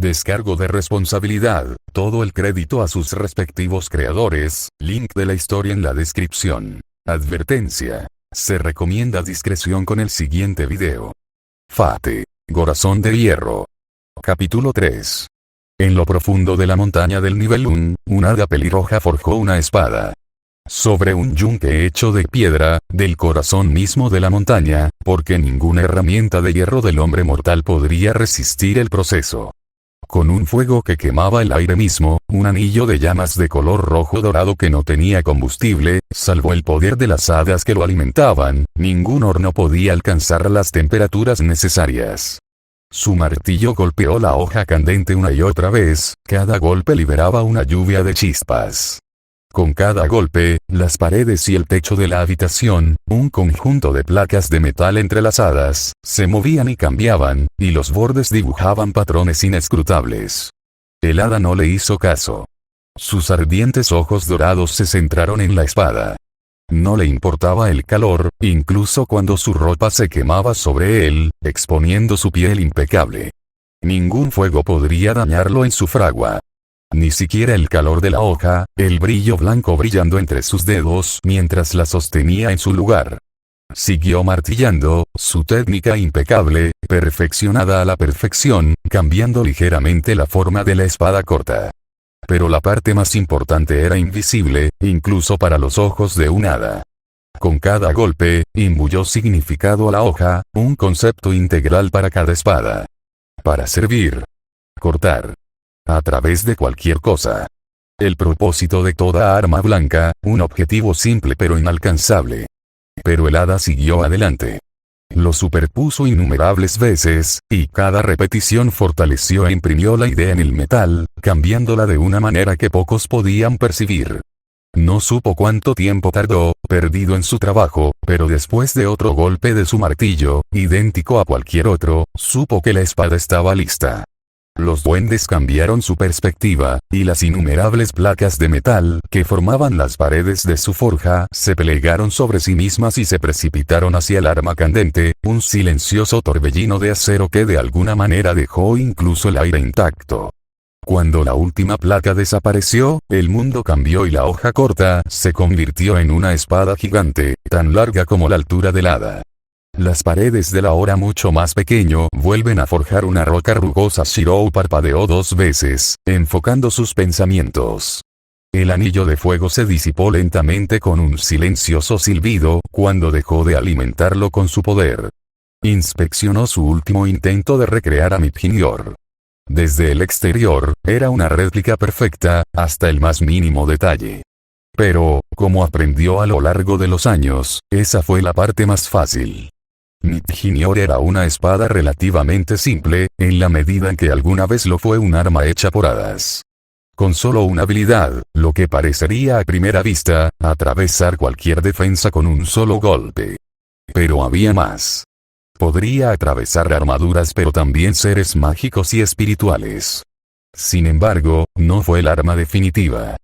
Descargo de responsabilidad, todo el crédito a sus respectivos creadores, link de la historia en la descripción. Advertencia. Se recomienda discreción con el siguiente video. Fate. Corazón de hierro. Capítulo 3. En lo profundo de la montaña del nivel 1, un hada pelirroja forjó una espada. Sobre un yunque hecho de piedra, del corazón mismo de la montaña, porque ninguna herramienta de hierro del hombre mortal podría resistir el proceso. Con un fuego que quemaba el aire mismo, un anillo de llamas de color rojo dorado que no tenía combustible, salvo el poder de las hadas que lo alimentaban, ningún horno podía alcanzar las temperaturas necesarias. Su martillo golpeó la hoja candente una y otra vez, cada golpe liberaba una lluvia de chispas. Con cada golpe, las paredes y el techo de la habitación, un conjunto de placas de metal entrelazadas, se movían y cambiaban, y los bordes dibujaban patrones inescrutables. El hada no le hizo caso. Sus ardientes ojos dorados se centraron en la espada. No le importaba el calor, incluso cuando su ropa se quemaba sobre él, exponiendo su piel impecable. Ningún fuego podría dañarlo en su fragua. Ni siquiera el calor de la hoja, el brillo blanco brillando entre sus dedos mientras la sostenía en su lugar. Siguió martillando, su técnica impecable, perfeccionada a la perfección, cambiando ligeramente la forma de la espada corta. Pero la parte más importante era invisible, incluso para los ojos de un hada. Con cada golpe, imbuyó significado a la hoja, un concepto integral para cada espada. Para servir. Cortar. A través de cualquier cosa. El propósito de toda arma blanca, un objetivo simple pero inalcanzable. Pero el hada siguió adelante. Lo superpuso innumerables veces, y cada repetición fortaleció e imprimió la idea en el metal, cambiándola de una manera que pocos podían percibir. No supo cuánto tiempo tardó, perdido en su trabajo, pero después de otro golpe de su martillo, idéntico a cualquier otro, supo que la espada estaba lista. Los duendes cambiaron su perspectiva, y las innumerables placas de metal que formaban las paredes de su forja se plegaron sobre sí mismas y se precipitaron hacia el arma candente, un silencioso torbellino de acero que de alguna manera dejó incluso el aire intacto. Cuando la última placa desapareció, el mundo cambió y la hoja corta se convirtió en una espada gigante, tan larga como la altura del hada. Las paredes del ahora mucho más pequeño vuelven a forjar una roca rugosa. Shirou parpadeó 2 veces, enfocando sus pensamientos. El anillo de fuego se disipó lentamente con un silencioso silbido cuando dejó de alimentarlo con su poder. Inspeccionó su último intento de recrear a Midginior. Desde el exterior, era una réplica perfecta, hasta el más mínimo detalle. Pero, como aprendió a lo largo de los años, esa fue la parte más fácil. Midginior era una espada relativamente simple, en la medida en que alguna vez lo fue un arma hecha por hadas. Con solo una habilidad, lo que parecería a primera vista, atravesar cualquier defensa con un solo golpe. Pero había más. Podría atravesar armaduras pero también seres mágicos y espirituales. Sin embargo, no fue el arma definitiva.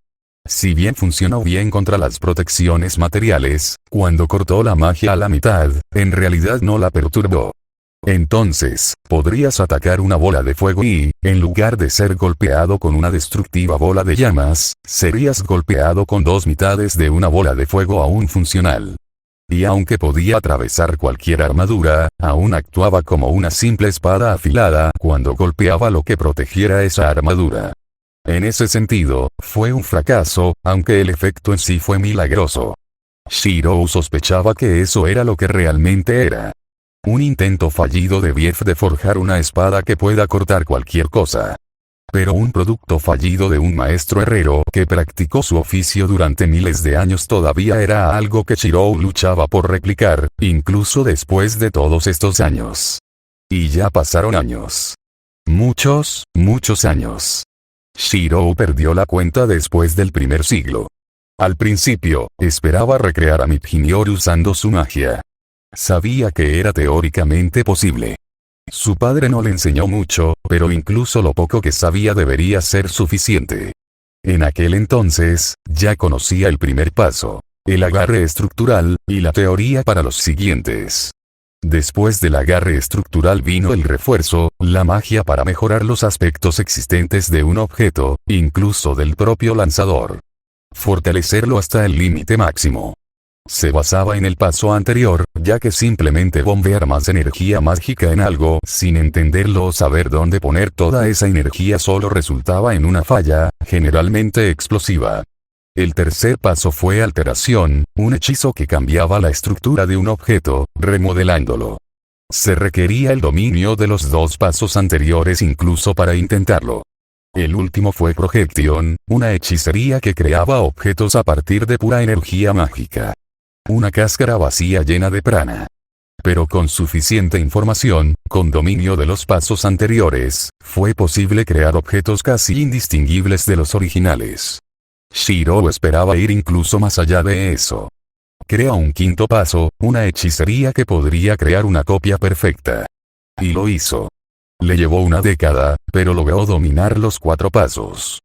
Si bien funcionó bien contra las protecciones materiales, cuando cortó la magia a la mitad, en realidad no la perturbó. Entonces, podrías atacar una bola de fuego y, en lugar de ser golpeado con una destructiva bola de llamas, serías golpeado con 2 mitades de una bola de fuego aún funcional. Y aunque podía atravesar cualquier armadura, aún actuaba como una simple espada afilada cuando golpeaba lo que protegiera esa armadura. En ese sentido, fue un fracaso, aunque el efecto en sí fue milagroso. Shirou sospechaba que eso era lo que realmente era. Un intento fallido de Bief de forjar una espada que pueda cortar cualquier cosa. Pero un producto fallido de un maestro herrero que practicó su oficio durante miles de años todavía era algo que Shirou luchaba por replicar, incluso después de todos estos años. Y ya pasaron años. Muchos, muchos años. Shirou perdió la cuenta después del primer siglo. Al principio, esperaba recrear a Midginior usando su magia. Sabía que era teóricamente posible. Su padre no le enseñó mucho, pero incluso lo poco que sabía debería ser suficiente. En aquel entonces, ya conocía el primer paso, el agarre estructural, y la teoría para los siguientes. Después del agarre estructural vino el refuerzo, la magia para mejorar los aspectos existentes de un objeto, incluso del propio lanzador. Fortalecerlo hasta el límite máximo. Se basaba en el paso anterior, ya que simplemente bombear más energía mágica en algo, sin entenderlo o saber dónde poner toda esa energía solo resultaba en una falla, generalmente explosiva. El tercer paso fue alteración, un hechizo que cambiaba la estructura de un objeto, remodelándolo. Se requería el dominio de los dos pasos anteriores incluso para intentarlo. El último fue projection, una hechicería que creaba objetos a partir de pura energía mágica. Una cáscara vacía llena de prana. Pero con suficiente información, con dominio de los pasos anteriores, fue posible crear objetos casi indistinguibles de los originales. Shiro esperaba ir incluso más allá de eso. Crea un quinto paso, una hechicería que podría crear una copia perfecta. Y lo hizo. Le llevó una década, pero logró dominar los 4 pasos.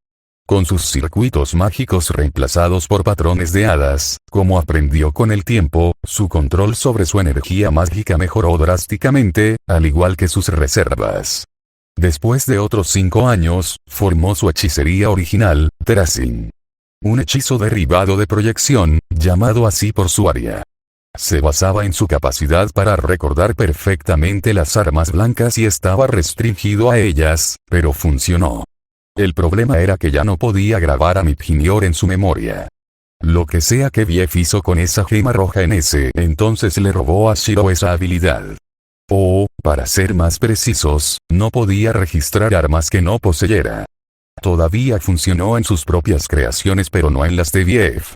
Con sus circuitos mágicos reemplazados por patrones de hadas, como aprendió con el tiempo, su control sobre su energía mágica mejoró drásticamente, al igual que sus reservas. Después de otros 5 años, formó su hechicería original, Terracing. Un hechizo derivado de proyección, llamado así por su área. Se basaba en su capacidad para recordar perfectamente las armas blancas y estaba restringido a ellas, pero funcionó. El problema era que ya no podía grabar a Mipjinior en su memoria. Lo que sea que Bief hizo con esa gema roja en ese entonces le robó a Shiro esa habilidad. O, para ser más precisos, no podía registrar armas que no poseyera. Todavía funcionó en sus propias creaciones pero no en las de Bief.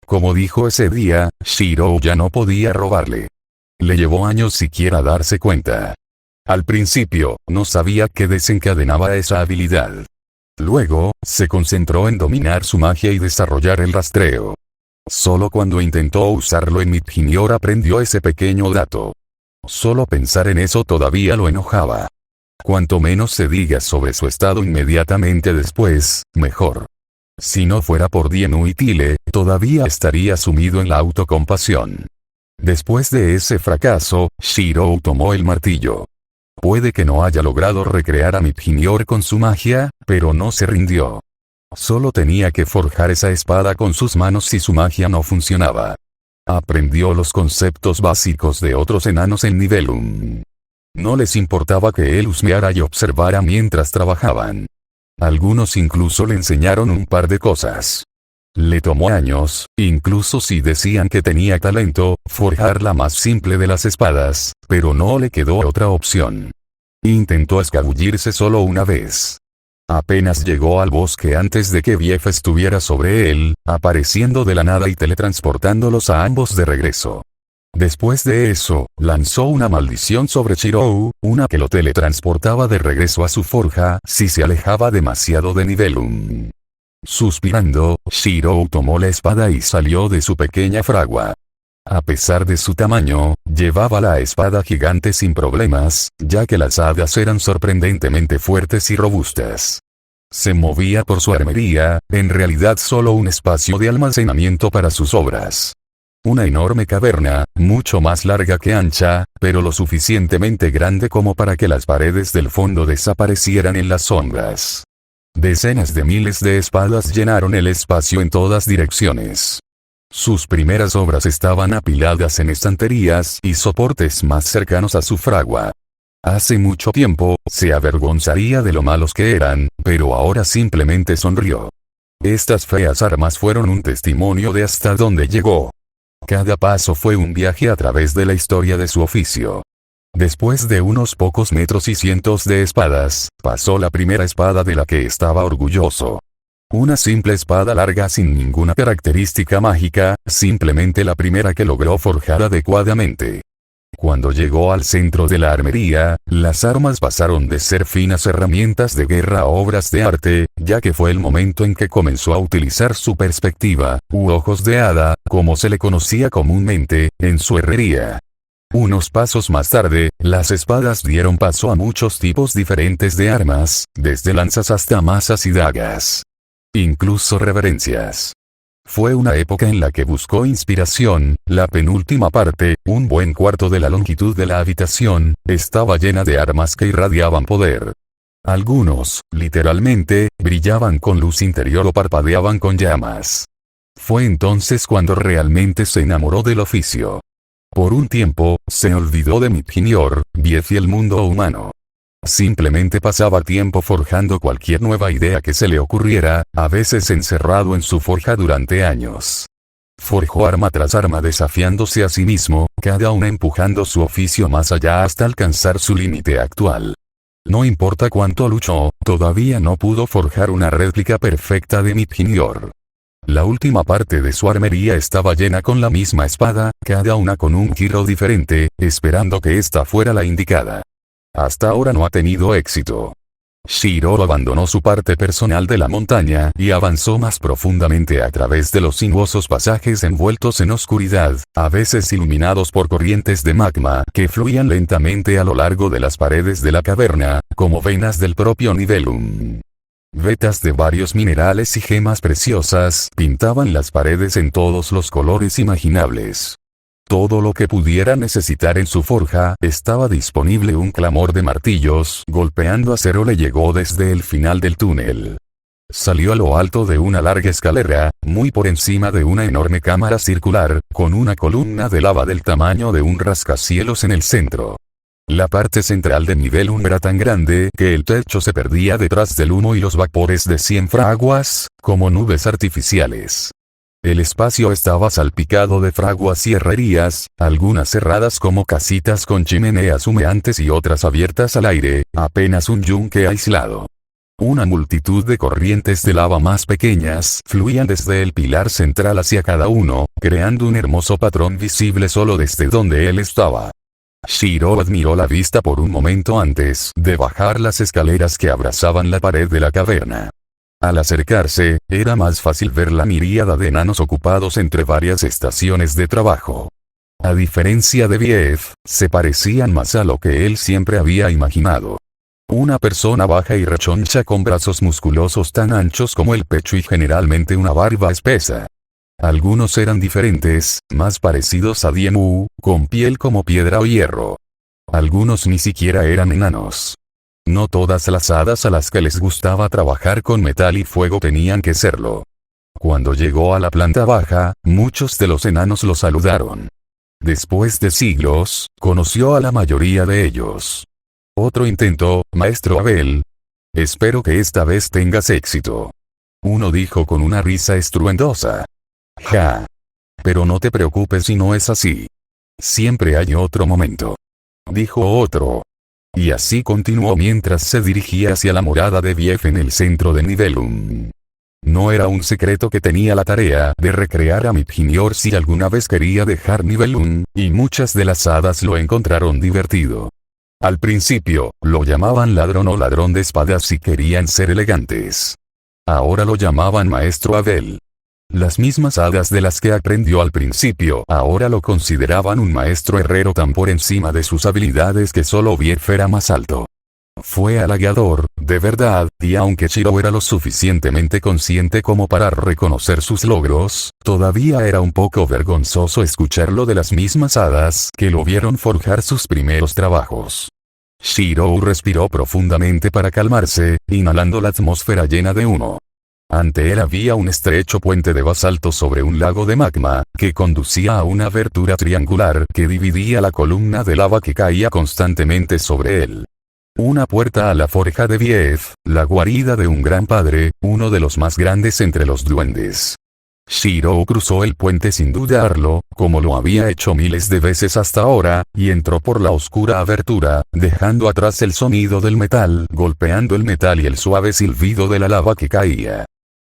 Como dijo ese día, Shiro ya no podía robarle. Le llevó años siquiera darse cuenta. Al principio, no sabía qué desencadenaba esa habilidad. Luego, se concentró en dominar su magia y desarrollar el rastreo. Solo cuando intentó usarlo en Mipjinior aprendió ese pequeño dato. Solo pensar en eso todavía lo enojaba. Cuanto menos se diga sobre su estado inmediatamente después, mejor. Si no fuera por Dienu y Tile, todavía estaría sumido en la autocompasión. Después de ese fracaso, Shiro tomó el martillo. Puede que no haya logrado recrear a Mipjinior con su magia, pero no se rindió. Solo tenía que forjar esa espada con sus manos si su magia no funcionaba. Aprendió los conceptos básicos de otros enanos en Nibelung. No les importaba que él husmeara y observara mientras trabajaban. Algunos incluso le enseñaron un par de cosas. Le tomó años, incluso si decían que tenía talento, forjar la más simple de las espadas, pero no le quedó otra opción. Intentó escabullirse solo una vez. Apenas llegó al bosque antes de que Bief estuviera sobre él, apareciendo de la nada y teletransportándolos a ambos de regreso. Después de eso, lanzó una maldición sobre Shirou, una que lo teletransportaba de regreso a su forja si se alejaba demasiado de Nibelung. Suspirando, Shirou tomó la espada y salió de su pequeña fragua. A pesar de su tamaño, llevaba la espada gigante sin problemas, ya que las hadas eran sorprendentemente fuertes y robustas. Se movía por su armería, en realidad solo un espacio de almacenamiento para sus obras. Una enorme caverna, mucho más larga que ancha, pero lo suficientemente grande como para que las paredes del fondo desaparecieran en las sombras. Decenas de miles de espadas llenaron el espacio en todas direcciones. Sus primeras obras estaban apiladas en estanterías y soportes más cercanos a su fragua. Hace mucho tiempo, se avergonzaría de lo malos que eran, pero ahora simplemente sonrió. Estas feas armas fueron un testimonio de hasta dónde llegó. Cada paso fue un viaje a través de la historia de su oficio. Después de unos pocos metros y cientos de espadas, pasó la primera espada de la que estaba orgulloso. Una simple espada larga sin ninguna característica mágica, simplemente la primera que logró forjar adecuadamente. Cuando llegó al centro de la armería, las armas pasaron de ser finas herramientas de guerra a obras de arte, ya que fue el momento en que comenzó a utilizar su perspectiva, u ojos de hada, como se le conocía comúnmente, en su herrería. Unos pasos más tarde, las espadas dieron paso a muchos tipos diferentes de armas, desde lanzas hasta mazas y dagas. Incluso reverencias. Fue una época en la que buscó inspiración. La penúltima parte, un buen cuarto de la longitud de la habitación, estaba llena de armas que irradiaban poder. Algunos, literalmente, brillaban con luz interior o parpadeaban con llamas. Fue entonces cuando realmente se enamoró del oficio. Por un tiempo, se olvidó de Mithinior, Bief y el mundo humano. Simplemente pasaba tiempo forjando cualquier nueva idea que se le ocurriera, a veces encerrado en su forja durante años. Forjó arma tras arma desafiándose a sí mismo, cada una empujando su oficio más allá hasta alcanzar su límite actual. No importa cuánto luchó, todavía no pudo forjar una réplica perfecta de Mithinior. La última parte de su armería estaba llena con la misma espada, cada una con un giro diferente, esperando que esta fuera la indicada. Hasta ahora no ha tenido éxito. Shiro abandonó su parte personal de la montaña y avanzó más profundamente a través de los sinuosos pasajes envueltos en oscuridad, a veces iluminados por corrientes de magma que fluían lentamente a lo largo de las paredes de la caverna, como venas del propio Nibelung. Vetas de varios minerales y gemas preciosas pintaban las paredes en todos los colores imaginables. Todo lo que pudiera necesitar en su forja estaba disponible. Un clamor de martillos golpeando acero le llegó desde el final del túnel. Salió a lo alto de una larga escalera, muy por encima de una enorme cámara circular, con una columna de lava del tamaño de un rascacielos en el centro. La parte central del Nibelung era tan grande que el techo se perdía detrás del humo y los vapores de 100 fraguas, como nubes artificiales. El espacio estaba salpicado de fraguas y herrerías, algunas cerradas como casitas con chimeneas humeantes y otras abiertas al aire, apenas un yunque aislado. Una multitud de corrientes de lava más pequeñas fluían desde el pilar central hacia cada uno, creando un hermoso patrón visible solo desde donde él estaba. Shiro admiró la vista por un momento antes de bajar las escaleras que abrazaban la pared de la caverna. Al acercarse, era más fácil ver la miríada de enanos ocupados entre varias estaciones de trabajo. A diferencia de Bief, se parecían más a lo que él siempre había imaginado. Una persona baja y rechoncha con brazos musculosos tan anchos como el pecho y generalmente una barba espesa. Algunos eran diferentes, más parecidos a Diemu, con piel como piedra o hierro. Algunos ni siquiera eran enanos. No todas las hadas a las que les gustaba trabajar con metal y fuego tenían que serlo. Cuando llegó a la planta baja, muchos de los enanos lo saludaron. Después de siglos, conoció a la mayoría de ellos. Otro intento, maestro Abel. Espero que esta vez tengas éxito. Uno dijo con una risa estruendosa. Ja. Pero no te preocupes si no es así. Siempre hay otro momento. Dijo otro. Y así continuó mientras se dirigía hacia la morada de Bief en el centro de Nibelung. No era un secreto que tenía la tarea de recrear a Mithinior si alguna vez quería dejar Nibelung, y muchas de las hadas lo encontraron divertido. Al principio, lo llamaban ladrón o ladrón de espadas si querían ser elegantes. Ahora lo llamaban maestro Abel. Las mismas hadas de las que aprendió al principio ahora lo consideraban un maestro herrero tan por encima de sus habilidades que solo Bief era más alto. Fue halagador, de verdad, y aunque Shiro era lo suficientemente consciente como para reconocer sus logros, todavía era un poco vergonzoso escucharlo de las mismas hadas que lo vieron forjar sus primeros trabajos. Shiro respiró profundamente para calmarse, inhalando la atmósfera llena de humo. Ante él había un estrecho puente de basalto sobre un lago de magma, que conducía a una abertura triangular que dividía la columna de lava que caía constantemente sobre él. Una puerta a la forja de Bief, la guarida de un gran padre, uno de los más grandes entre los duendes. Shiro cruzó el puente sin dudarlo, como lo había hecho miles de veces hasta ahora, y entró por la oscura abertura, dejando atrás el sonido del metal golpeando el metal y el suave silbido de la lava que caía.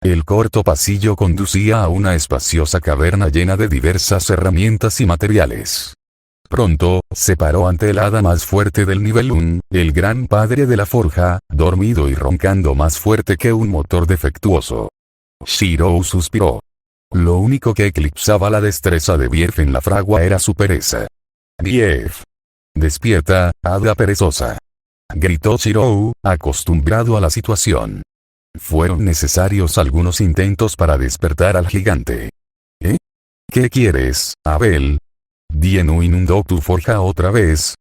El corto pasillo conducía a una espaciosa caverna llena de diversas herramientas y materiales. Pronto, se paró ante el hada más fuerte del Nibelung, el gran padre de la forja, dormido y roncando más fuerte que un motor defectuoso. Shiro suspiró. Lo único que eclipsaba la destreza de Bief en la fragua era su pereza. Bief. Despierta, hada perezosa. Gritó Shiro, acostumbrado a la situación. Fueron necesarios algunos intentos para despertar al gigante. ¿Eh? ¿Qué quieres, Abel? Dienu inundó tu forja otra vez.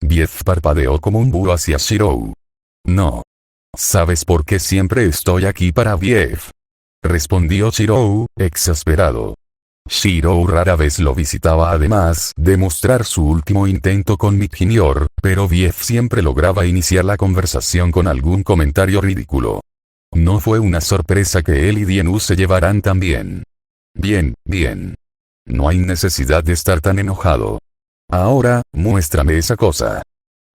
Bief parpadeó como un búho hacia Shirou. No. ¿Sabes por qué siempre estoy aquí para Bief? Respondió Shirou, exasperado. Shirou rara vez lo visitaba además de mostrar su último intento con Midjinior, pero Bief siempre lograba iniciar la conversación con algún comentario ridículo. No fue una sorpresa que él y Dienu se llevaran tan bien. Bien, bien. No hay necesidad de estar tan enojado. Ahora, muéstrame esa cosa.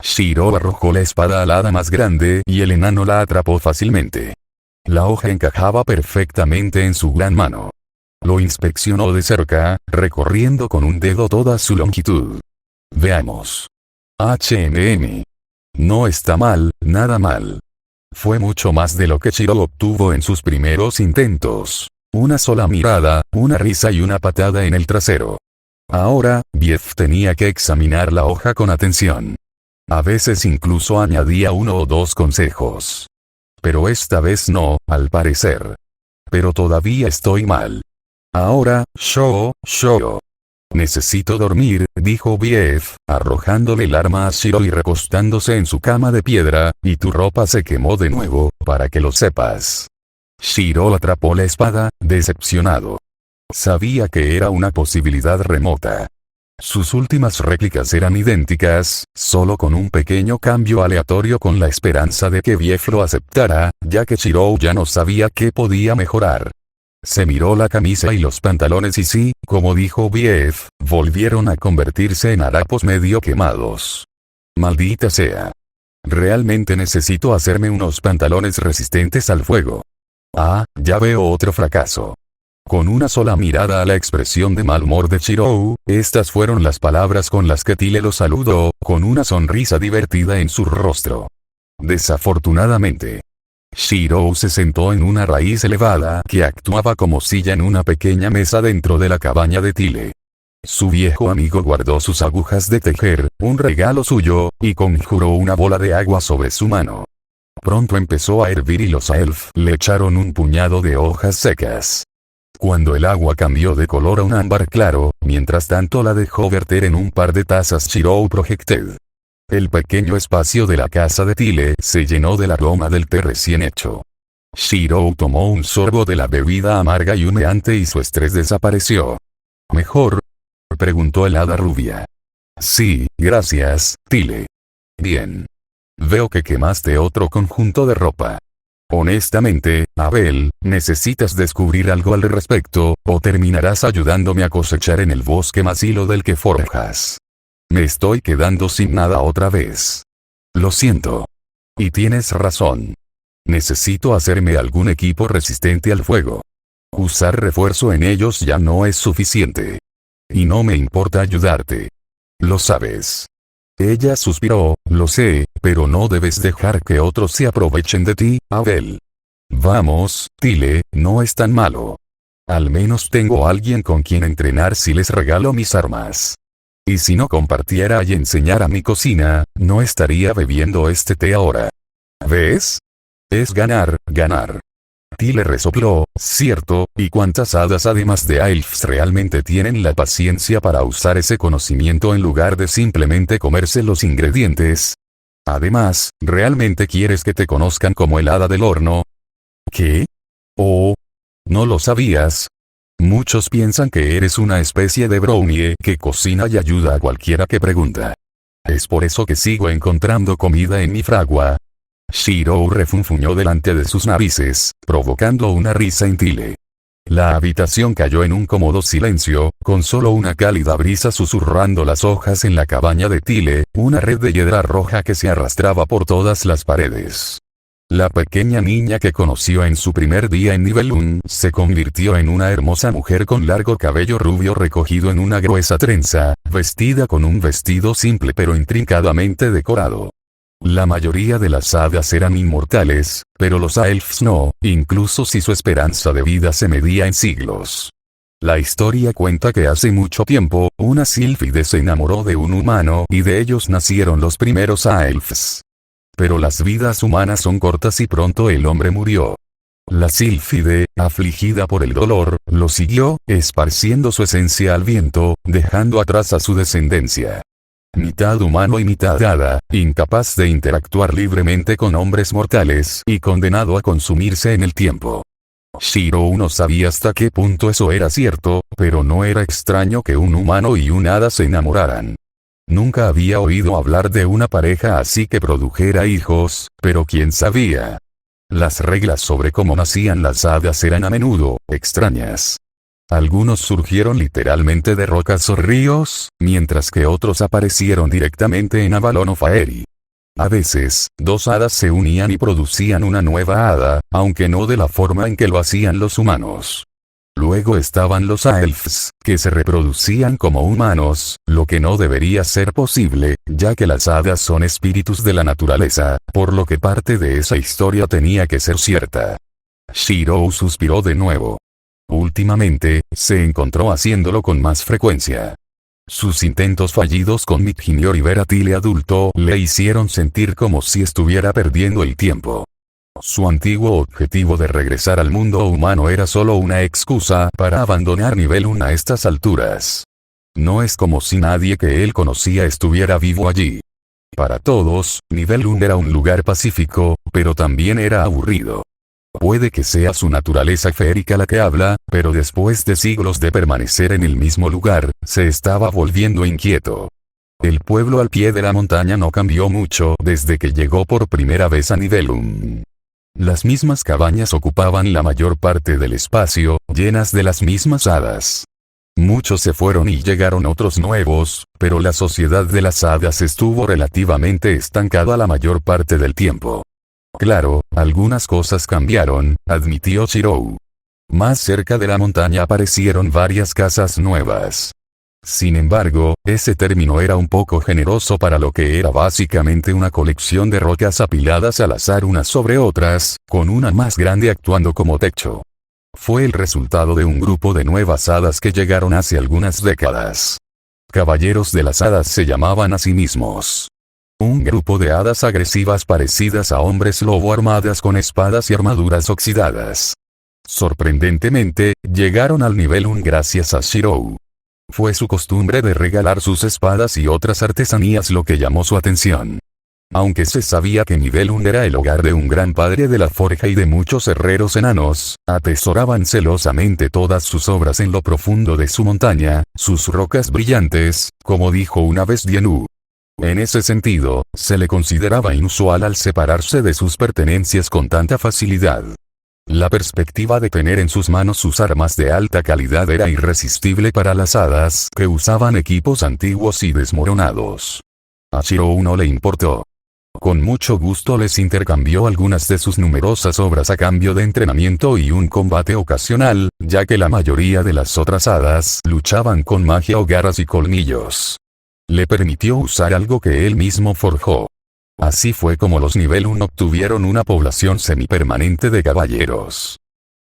Shirou arrojó la espada al hada más grande y el enano la atrapó fácilmente. La hoja encajaba perfectamente en su gran mano. Lo inspeccionó de cerca, recorriendo con un dedo toda su longitud. Veamos. No está mal, nada mal. Fue mucho más de lo que Shirou obtuvo en sus primeros intentos. Una sola mirada, una risa y una patada en el trasero. Ahora, Bief tenía que examinar la hoja con atención. A veces incluso añadía 1 o 2 consejos. Pero esta vez no, al parecer. Pero todavía estoy mal. Ahora, yo. Necesito dormir, dijo Bief, arrojándole el arma a Shirou y recostándose en su cama de piedra, y tu ropa se quemó de nuevo, para que lo sepas. Shirou atrapó la espada, decepcionado. Sabía que era una posibilidad remota. Sus últimas réplicas eran idénticas, solo con un pequeño cambio aleatorio con la esperanza de que Bief lo aceptara, ya que Shirou ya no sabía qué podía mejorar. Se miró la camisa y los pantalones y sí, como dijo Bief, volvieron a convertirse en harapos medio quemados. Maldita sea. Realmente necesito hacerme unos pantalones resistentes al fuego. Ah, ya veo otro fracaso. Con una sola mirada a la expresión de mal humor de Shirou, estas fueron las palabras con las que Tile lo saludó, con una sonrisa divertida en su rostro. Desafortunadamente, Shirou se sentó en una raíz elevada que actuaba como silla en una pequeña mesa dentro de la cabaña de Tile. Su viejo amigo guardó sus agujas de tejer, un regalo suyo, y conjuró una bola de agua sobre su mano. Pronto empezó a hervir y los Aelf le echaron un puñado de hojas secas. Cuando el agua cambió de color a un ámbar claro, mientras tanto la dejó verter en un par de tazas Shirou Projected. El pequeño espacio de la casa de Tile se llenó del aroma del té recién hecho. Shirou tomó un sorbo de la bebida amarga y humeante y su estrés desapareció. ¿Mejor? Preguntó el hada rubia. Sí, gracias, Tile. Bien. Veo que quemaste otro conjunto de ropa. Honestamente, Abel, necesitas descubrir algo al respecto, o terminarás ayudándome a cosechar en el bosque más hilo del que forjas. Me estoy quedando sin nada otra vez. Lo siento. Y tienes razón. Necesito hacerme algún equipo resistente al fuego. Usar refuerzo en ellos ya no es suficiente. Y no me importa ayudarte. Lo sabes. Ella suspiró, lo sé, pero no debes dejar que otros se aprovechen de ti, Abel. Vamos, Tile, no es tan malo. Al menos tengo a alguien con quien entrenar si les regalo mis armas. Y si no compartiera y enseñara mi cocina, no estaría bebiendo este té ahora. ¿Ves? Es ganar, ganar. Tile resopló, cierto, ¿y cuántas hadas además de Aelfs realmente tienen la paciencia para usar ese conocimiento en lugar de simplemente comerse los ingredientes? Además, ¿realmente quieres que te conozcan como el hada del horno? ¿Qué? Oh. ¿No lo sabías? Muchos piensan que eres una especie de brownie que cocina y ayuda a cualquiera que pregunta. Es por eso que sigo encontrando comida en mi fragua. Shirou refunfuñó delante de sus narices, provocando una risa en Tile. La habitación cayó en un cómodo silencio, con solo una cálida brisa susurrando las hojas en la cabaña de Tile, una red de hiedra roja que se arrastraba por todas las paredes. La pequeña niña que conoció en su primer día en Nibelung se convirtió en una hermosa mujer con largo cabello rubio recogido en una gruesa trenza, vestida con un vestido simple pero intrincadamente decorado. La mayoría de las hadas eran inmortales, pero los Aelfs no, incluso si su esperanza de vida se medía en siglos. La historia cuenta que hace mucho tiempo, una sílfide se enamoró de un humano y de ellos nacieron los primeros Aelfs. Pero las vidas humanas son cortas y pronto el hombre murió. La sílfide, afligida por el dolor, lo siguió, esparciendo su esencia al viento, dejando atrás a su descendencia. Mitad humano y mitad hada, incapaz de interactuar libremente con hombres mortales y condenado a consumirse en el tiempo. Shirou no sabía hasta qué punto eso era cierto, pero no era extraño que un humano y un hada se enamoraran. Nunca había oído hablar de una pareja así que produjera hijos, pero quién sabía. Las reglas sobre cómo nacían las hadas eran a menudo extrañas. Algunos surgieron literalmente de rocas o ríos, mientras que otros aparecieron directamente en Avalon o Faerie. A veces, dos hadas se unían y producían una nueva hada, aunque no de la forma en que lo hacían los humanos. Luego estaban los Aelfs, que se reproducían como humanos, lo que no debería ser posible, ya que las hadas son espíritus de la naturaleza, por lo que parte de esa historia tenía que ser cierta. Shirou suspiró de nuevo. Últimamente, se encontró haciéndolo con más frecuencia. Sus intentos fallidos con Midginior y Veratile adulto le hicieron sentir como si estuviera perdiendo el tiempo. Su antiguo objetivo de regresar al mundo humano era solo una excusa para abandonar nivel 1 a estas alturas. No es como si nadie que él conocía estuviera vivo allí. Para todos, nivel 1 era un lugar pacífico, pero también era aburrido. Puede que sea su naturaleza feérica la que habla, pero después de siglos de permanecer en el mismo lugar, se estaba volviendo inquieto. El pueblo al pie de la montaña no cambió mucho desde que llegó por primera vez a nivel 1. Las mismas cabañas ocupaban la mayor parte del espacio, llenas de las mismas hadas. Muchos se fueron y llegaron otros nuevos, pero la sociedad de las hadas estuvo relativamente estancada la mayor parte del tiempo. Claro, algunas cosas cambiaron, admitió Shirou. Más cerca de la montaña aparecieron varias casas nuevas. Sin embargo, ese término era un poco generoso para lo que era básicamente una colección de rocas apiladas al azar unas sobre otras, con una más grande actuando como techo. Fue el resultado de un grupo de nuevas hadas que llegaron hace algunas décadas. Caballeros de las hadas se llamaban a sí mismos. Un grupo de hadas agresivas parecidas a hombres lobo armadas con espadas y armaduras oxidadas. Sorprendentemente, llegaron al nivel 1 gracias a Shirou. Fue su costumbre de regalar sus espadas y otras artesanías lo que llamó su atención. Aunque se sabía que nivel 1 era el hogar de un gran padre de la forja y de muchos herreros enanos, atesoraban celosamente todas sus obras en lo profundo de su montaña, sus rocas brillantes, como dijo una vez Dianu. En ese sentido, se le consideraba inusual al separarse de sus pertenencias con tanta facilidad. La perspectiva de tener en sus manos sus armas de alta calidad era irresistible para las hadas que usaban equipos antiguos y desmoronados. A Shirou no le importó. Con mucho gusto les intercambió algunas de sus numerosas obras a cambio de entrenamiento y un combate ocasional, ya que la mayoría de las otras hadas luchaban con magia o garras y colmillos. Le permitió usar algo que él mismo forjó. Así fue como los nivel 1 obtuvieron una población semipermanente de caballeros.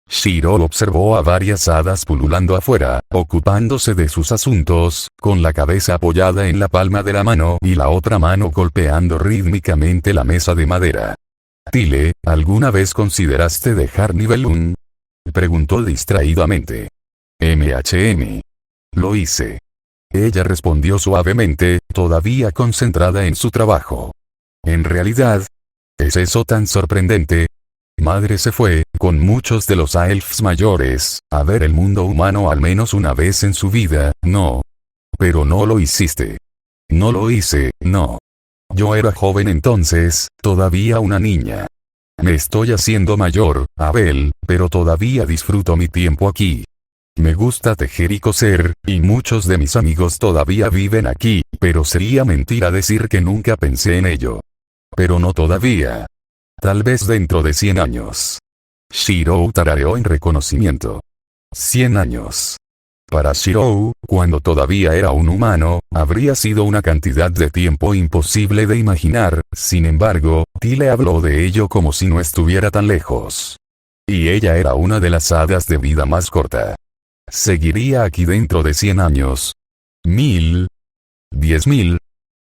Shirou observó a varias hadas pululando afuera, ocupándose de sus asuntos, con la cabeza apoyada en la palma de la mano y la otra mano golpeando rítmicamente la mesa de madera. Tile, ¿alguna vez consideraste dejar nivel 1? Preguntó distraídamente. Lo hice. Ella respondió suavemente, todavía concentrada en su trabajo. En realidad, ¿es eso tan sorprendente? Madre se fue, con muchos de los Aelfs mayores, a ver el mundo humano al menos una vez en su vida, ¿no? Pero no lo hiciste. No lo hice, no. Yo era joven entonces, todavía una niña. Me estoy haciendo mayor, Abel, pero todavía disfruto mi tiempo aquí. Me gusta tejer y coser, y muchos de mis amigos todavía viven aquí, pero sería mentira decir que nunca pensé en ello. Pero no todavía. Tal vez dentro de 100 años. Shirou tarareó en reconocimiento. 100 años. Para Shirou, cuando todavía era un humano, habría sido una cantidad de tiempo imposible de imaginar, sin embargo, Tile habló de ello como si no estuviera tan lejos. Y ella era una de las hadas de vida más corta. Seguiría aquí dentro de 100 años. 1000. 10.000.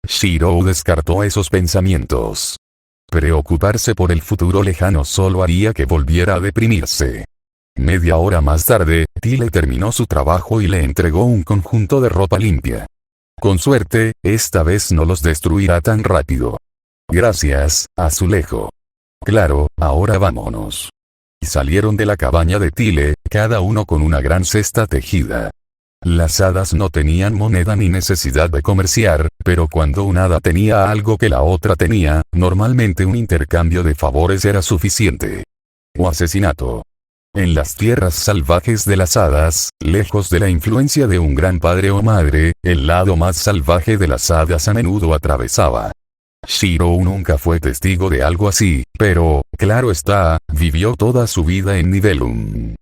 Shirou descartó esos pensamientos. Preocuparse por el futuro lejano solo haría que volviera a deprimirse. Media hora más tarde, Tile terminó su trabajo y le entregó un conjunto de ropa limpia. Con suerte, esta vez no los destruirá tan rápido. Gracias, Azulejo. Claro, ahora vámonos. Y salieron de la cabaña de Tile, cada uno con una gran cesta tejida. Las hadas no tenían moneda ni necesidad de comerciar, pero cuando una hada tenía algo que la otra tenía, normalmente un intercambio de favores era suficiente. O asesinato. En las tierras salvajes de las hadas, lejos de la influencia de un gran padre o madre, el lado más salvaje de las hadas a menudo atravesaba. Shirou nunca fue testigo de algo así, pero, claro está, vivió toda su vida en Nibelung.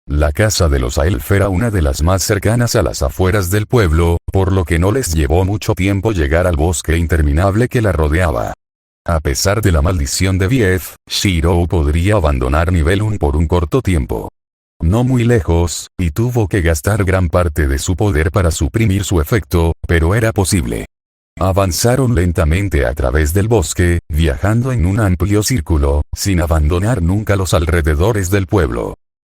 La casa de los Aelf era una de las más cercanas a las afueras del pueblo, por lo que no les llevó mucho tiempo llegar al bosque interminable que la rodeaba. A pesar de la maldición de Bief, Shirou podría abandonar Nibelung por un corto tiempo. No muy lejos, y tuvo que gastar gran parte de su poder para suprimir su efecto, pero era posible. Avanzaron lentamente a través del bosque, viajando en un amplio círculo, sin abandonar nunca los alrededores del pueblo.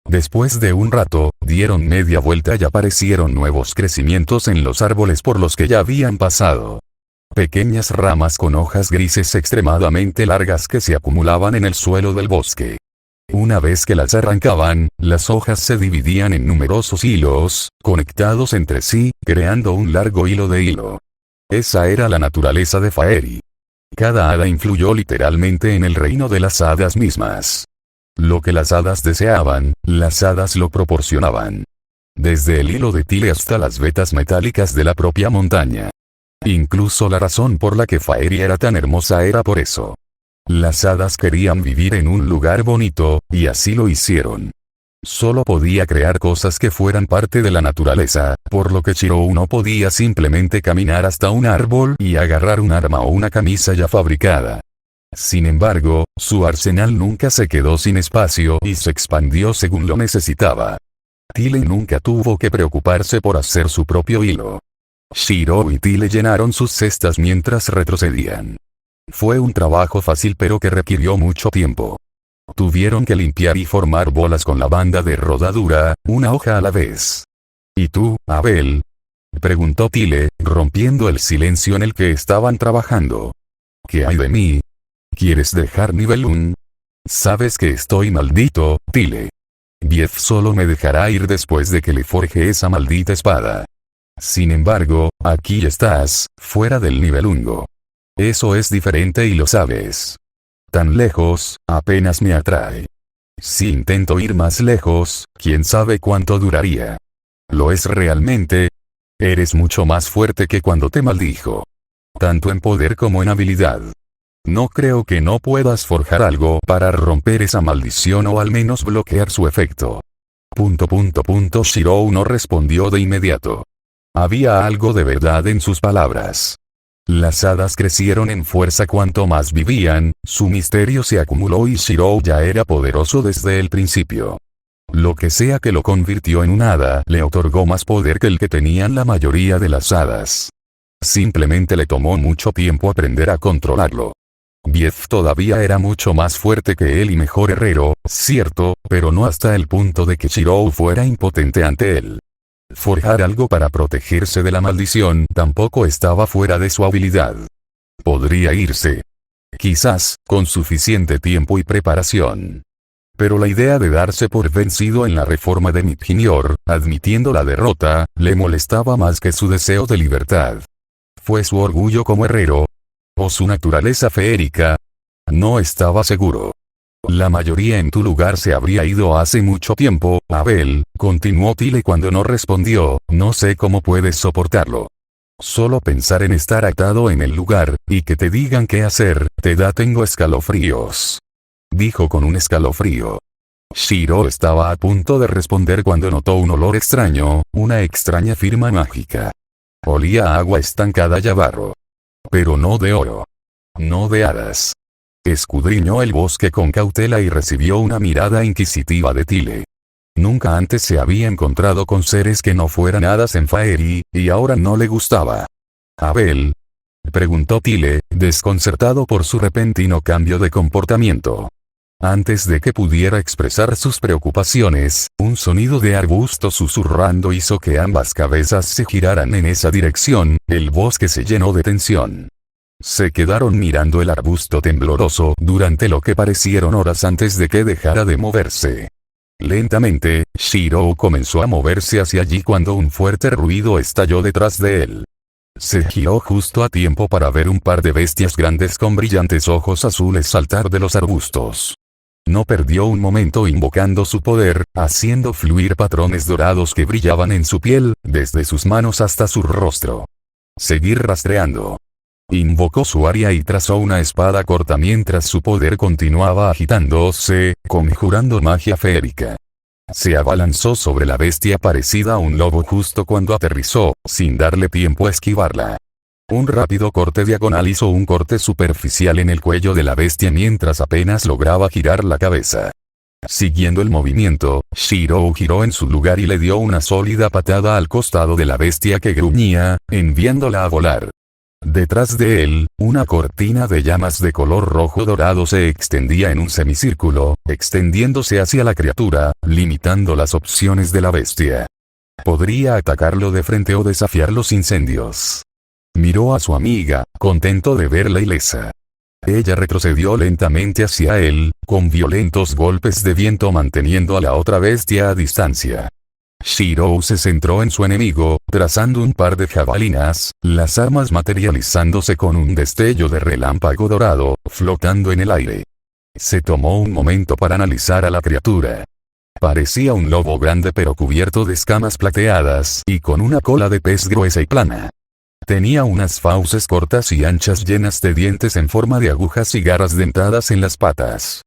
Después de un rato, dieron media vuelta y aparecieron nuevos crecimientos en los árboles por los que ya habían pasado. Pequeñas ramas con hojas grises extremadamente largas que se acumulaban en el suelo del bosque. Una vez que las arrancaban, las hojas se dividían en numerosos hilos, conectados entre sí, creando un largo hilo de hilo. Esa era la naturaleza de Faerie. Cada hada influyó literalmente en el reino de las hadas mismas. Lo que las hadas deseaban, las hadas lo proporcionaban. Desde el hilo de Tile hasta las vetas metálicas de la propia montaña. Incluso la razón por la que Faerie era tan hermosa era por eso. Las hadas querían vivir en un lugar bonito, y así lo hicieron. Solo podía crear cosas que fueran parte de la naturaleza, por lo que Shirou no podía simplemente caminar hasta un árbol y agarrar un arma o una camisa ya fabricada. Sin embargo, su arsenal nunca se quedó sin espacio y se expandió según lo necesitaba. Tile nunca tuvo que preocuparse por hacer su propio hilo. Shirou y Tile llenaron sus cestas mientras retrocedían. Fue un trabajo fácil pero que requirió mucho tiempo. Tuvieron que limpiar y formar bolas con la banda de rodadura, una hoja a la vez. ¿Y tú, Abel? Preguntó Tile, rompiendo el silencio en el que estaban trabajando. ¿Qué hay de mí? ¿Quieres dejar Nibelung? Sabes que estoy maldito, Tile. Bief solo me dejará ir después de que le forje esa maldita espada. Sin embargo, aquí estás, fuera del Nibelungo. Eso es diferente y lo sabes. Tan lejos, apenas me atrae. Si intento ir más lejos, quién sabe cuánto duraría. ¿Lo es realmente? Eres mucho más fuerte que cuando te maldijo. Tanto en poder como en habilidad. No creo que no puedas forjar algo para romper esa maldición o al menos bloquear su efecto. Shirou no respondió de inmediato. Había algo de verdad en sus palabras. Las hadas crecieron en fuerza cuanto más vivían, su misterio se acumuló y Shirou ya era poderoso desde el principio. Lo que sea que lo convirtió en un hada le otorgó más poder que el que tenían la mayoría de las hadas. Simplemente le tomó mucho tiempo aprender a controlarlo. Bief todavía era mucho más fuerte que él y mejor herrero, cierto, pero no hasta el punto de que Shirou fuera impotente ante él. Forjar algo para protegerse de la maldición tampoco estaba fuera de su habilidad. Podría irse. Quizás, con suficiente tiempo y preparación. Pero la idea de darse por vencido en la reforma de Midginior, admitiendo la derrota, le molestaba más que su deseo de libertad. ¿Fue su orgullo como herrero? ¿O su naturaleza feérica? No estaba seguro. La mayoría en tu lugar se habría ido hace mucho tiempo, Abel, continuó Tile cuando no respondió, no sé cómo puedes soportarlo. Solo pensar en estar atado en el lugar, y que te digan qué hacer, tengo escalofríos. Dijo con un escalofrío. Shirou estaba a punto de responder cuando notó un olor extraño, una extraña firma mágica. Olía a agua estancada y a barro. Pero no de oro. No de hadas. Escudriñó el bosque con cautela y recibió una mirada inquisitiva de Tile. Nunca antes se había encontrado con seres que no fueran hadas en Faerie, y ahora no le gustaba. Abel. preguntó Tile, desconcertado por su repentino cambio de comportamiento. Antes de que pudiera expresar sus preocupaciones, un sonido de arbusto susurrando hizo que ambas cabezas se giraran en esa dirección. El bosque se llenó de tensión. Se quedaron mirando el arbusto tembloroso durante lo que parecieron horas antes de que dejara de moverse. Lentamente, Shirou comenzó a moverse hacia allí cuando un fuerte ruido estalló detrás de él. Se giró justo a tiempo para ver un par de bestias grandes con brillantes ojos azules saltar de los arbustos. No perdió un momento invocando su poder, haciendo fluir patrones dorados que brillaban en su piel, desde sus manos hasta su rostro. Seguir rastreando. Invocó su área y trazó una espada corta mientras su poder continuaba agitándose, conjurando magia feérica. Se abalanzó sobre la bestia parecida a un lobo justo cuando aterrizó, sin darle tiempo a esquivarla. Un rápido corte diagonal hizo un corte superficial en el cuello de la bestia mientras apenas lograba girar la cabeza. Siguiendo el movimiento, Shirou giró en su lugar y le dio una sólida patada al costado de la bestia que gruñía, enviándola a volar. Detrás de él, una cortina de llamas de color rojo dorado se extendía en un semicírculo, extendiéndose hacia la criatura, limitando las opciones de la bestia. Podría atacarlo de frente o desafiar los incendios. Miró a su amiga, contento de verla ilesa. Ella retrocedió lentamente hacia él, con violentos golpes de viento manteniendo a la otra bestia a distancia. Shirou se centró en su enemigo, trazando un par de jabalinas, las armas materializándose con un destello de relámpago dorado, flotando en el aire. Se tomó un momento para analizar a la criatura. Parecía un lobo grande pero cubierto de escamas plateadas y con una cola de pez gruesa y plana. Tenía unas fauces cortas y anchas llenas de dientes en forma de agujas y garras dentadas en las patas.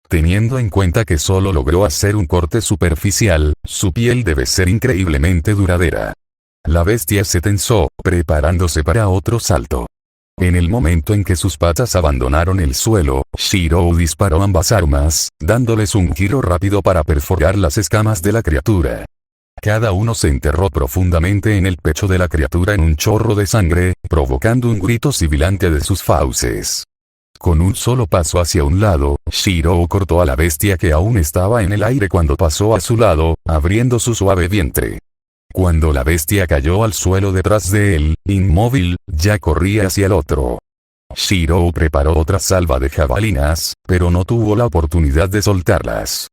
Teniendo en cuenta que solo logró hacer un corte superficial, su piel debe ser increíblemente duradera. La bestia se tensó, preparándose para otro salto. En el momento en que sus patas abandonaron el suelo, Shirou disparó ambas armas, dándoles un giro rápido para perforar las escamas de la criatura. Cada uno se enterró profundamente en el pecho de la criatura en un chorro de sangre, provocando un grito sibilante de sus fauces. Con un solo paso hacia un lado, Shirou cortó a la bestia que aún estaba en el aire cuando pasó a su lado, abriendo su suave vientre. Cuando la bestia cayó al suelo detrás de él, inmóvil, ya corría hacia el otro. Shirou preparó otra salva de jabalinas, pero no tuvo la oportunidad de soltarlas.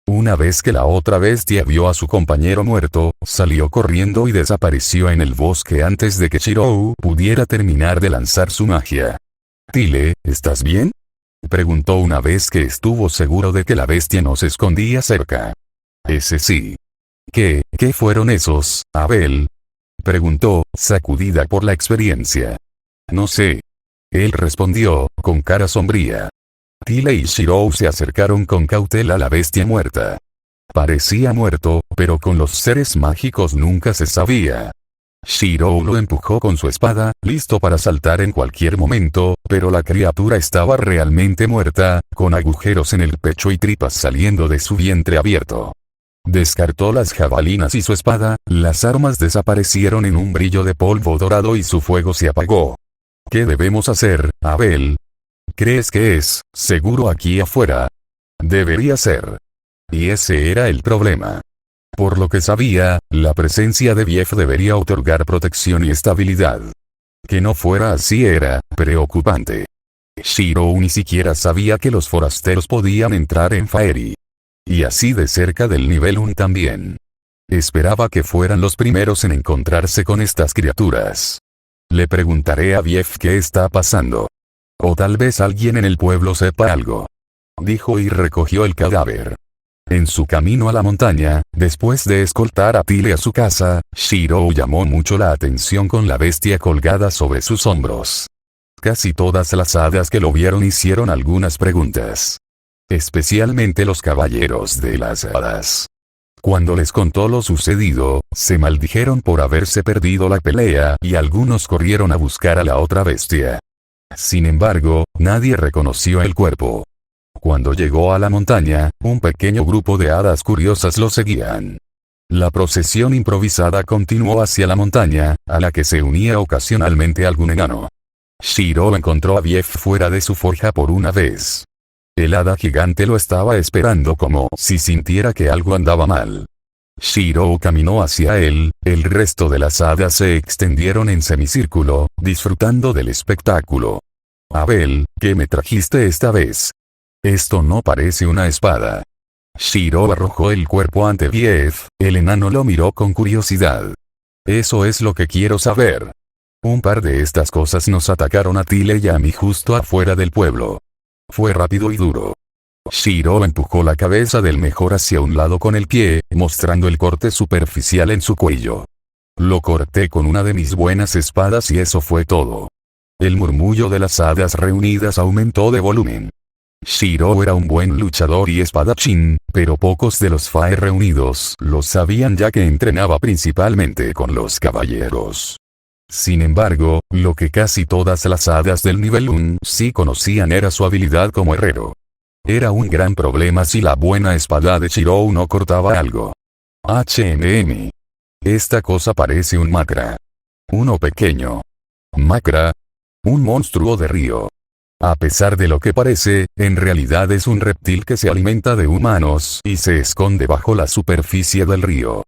Una vez que la otra bestia vio a su compañero muerto, salió corriendo y desapareció en el bosque antes de que Shirou pudiera terminar de lanzar su magia. «Tile, ¿estás bien?», preguntó una vez que estuvo seguro de que la bestia no se escondía cerca. «Ese sí». ¿Qué fueron esos, Abel?», preguntó, sacudida por la experiencia. «No sé». Él respondió, con cara sombría. Tile y Shirou se acercaron con cautela a la bestia muerta. Parecía muerto, pero con los seres mágicos nunca se sabía. Shirou lo empujó con su espada, listo para saltar en cualquier momento, pero la criatura estaba realmente muerta, con agujeros en el pecho y tripas saliendo de su vientre abierto. Descartó las jabalinas y su espada, las armas desaparecieron en un brillo de polvo dorado y su fuego se apagó. «¿Qué debemos hacer, Abel? ¿Crees que es seguro aquí afuera?». Debería ser. Y ese era el problema. Por lo que sabía, la presencia de Bief debería otorgar protección y estabilidad. Que no fuera así era preocupante. Shirou ni siquiera sabía que los forasteros podían entrar en Faerie. Y así de cerca del nivel 1 también. Esperaba que fueran los primeros en encontrarse con estas criaturas. Le preguntaré a Bief qué está pasando. O tal vez alguien en el pueblo sepa algo. Dijo y recogió el cadáver. En su camino a la montaña, después de escoltar a Tile a su casa, Shirou llamó mucho la atención con la bestia colgada sobre sus hombros. Casi todas las hadas que lo vieron hicieron algunas preguntas. Especialmente los caballeros de las hadas. Cuando les contó lo sucedido, se maldijeron por haberse perdido la pelea y algunos corrieron a buscar a la otra bestia. Sin embargo, nadie reconoció el cuerpo. Cuando llegó a la montaña, un pequeño grupo de hadas curiosas lo seguían. La procesión improvisada continuó hacia la montaña, a la que se unía ocasionalmente algún enano. Shiro encontró a Bief fuera de su forja por una vez. El hada gigante lo estaba esperando como si sintiera que algo andaba mal. Shiro caminó hacia él, el resto de las hadas se extendieron en semicírculo, disfrutando del espectáculo. Abel, ¿qué me trajiste esta vez? Esto no parece una espada. Shiro arrojó el cuerpo ante Bief, el enano lo miró con curiosidad. Eso es lo que quiero saber. Un par de estas cosas nos atacaron a Tile y a mí justo afuera del pueblo. Fue rápido y duro. Shiro empujó la cabeza del mejor hacia un lado con el pie, mostrando el corte superficial en su cuello. Lo corté con una de mis buenas espadas y eso fue todo. El murmullo de las hadas reunidas aumentó de volumen. Shiro era un buen luchador y espadachín, pero pocos de los Fae reunidos lo sabían ya que entrenaba principalmente con los caballeros. Sin embargo, lo que casi todas las hadas del nivel 1 sí conocían era su habilidad como herrero. Era un gran problema si la buena espada de Shiro no cortaba algo. Esta cosa parece un macra. Uno pequeño. Macra. Un monstruo de río. A pesar de lo que parece, en realidad es un reptil que se alimenta de humanos y se esconde bajo la superficie del río.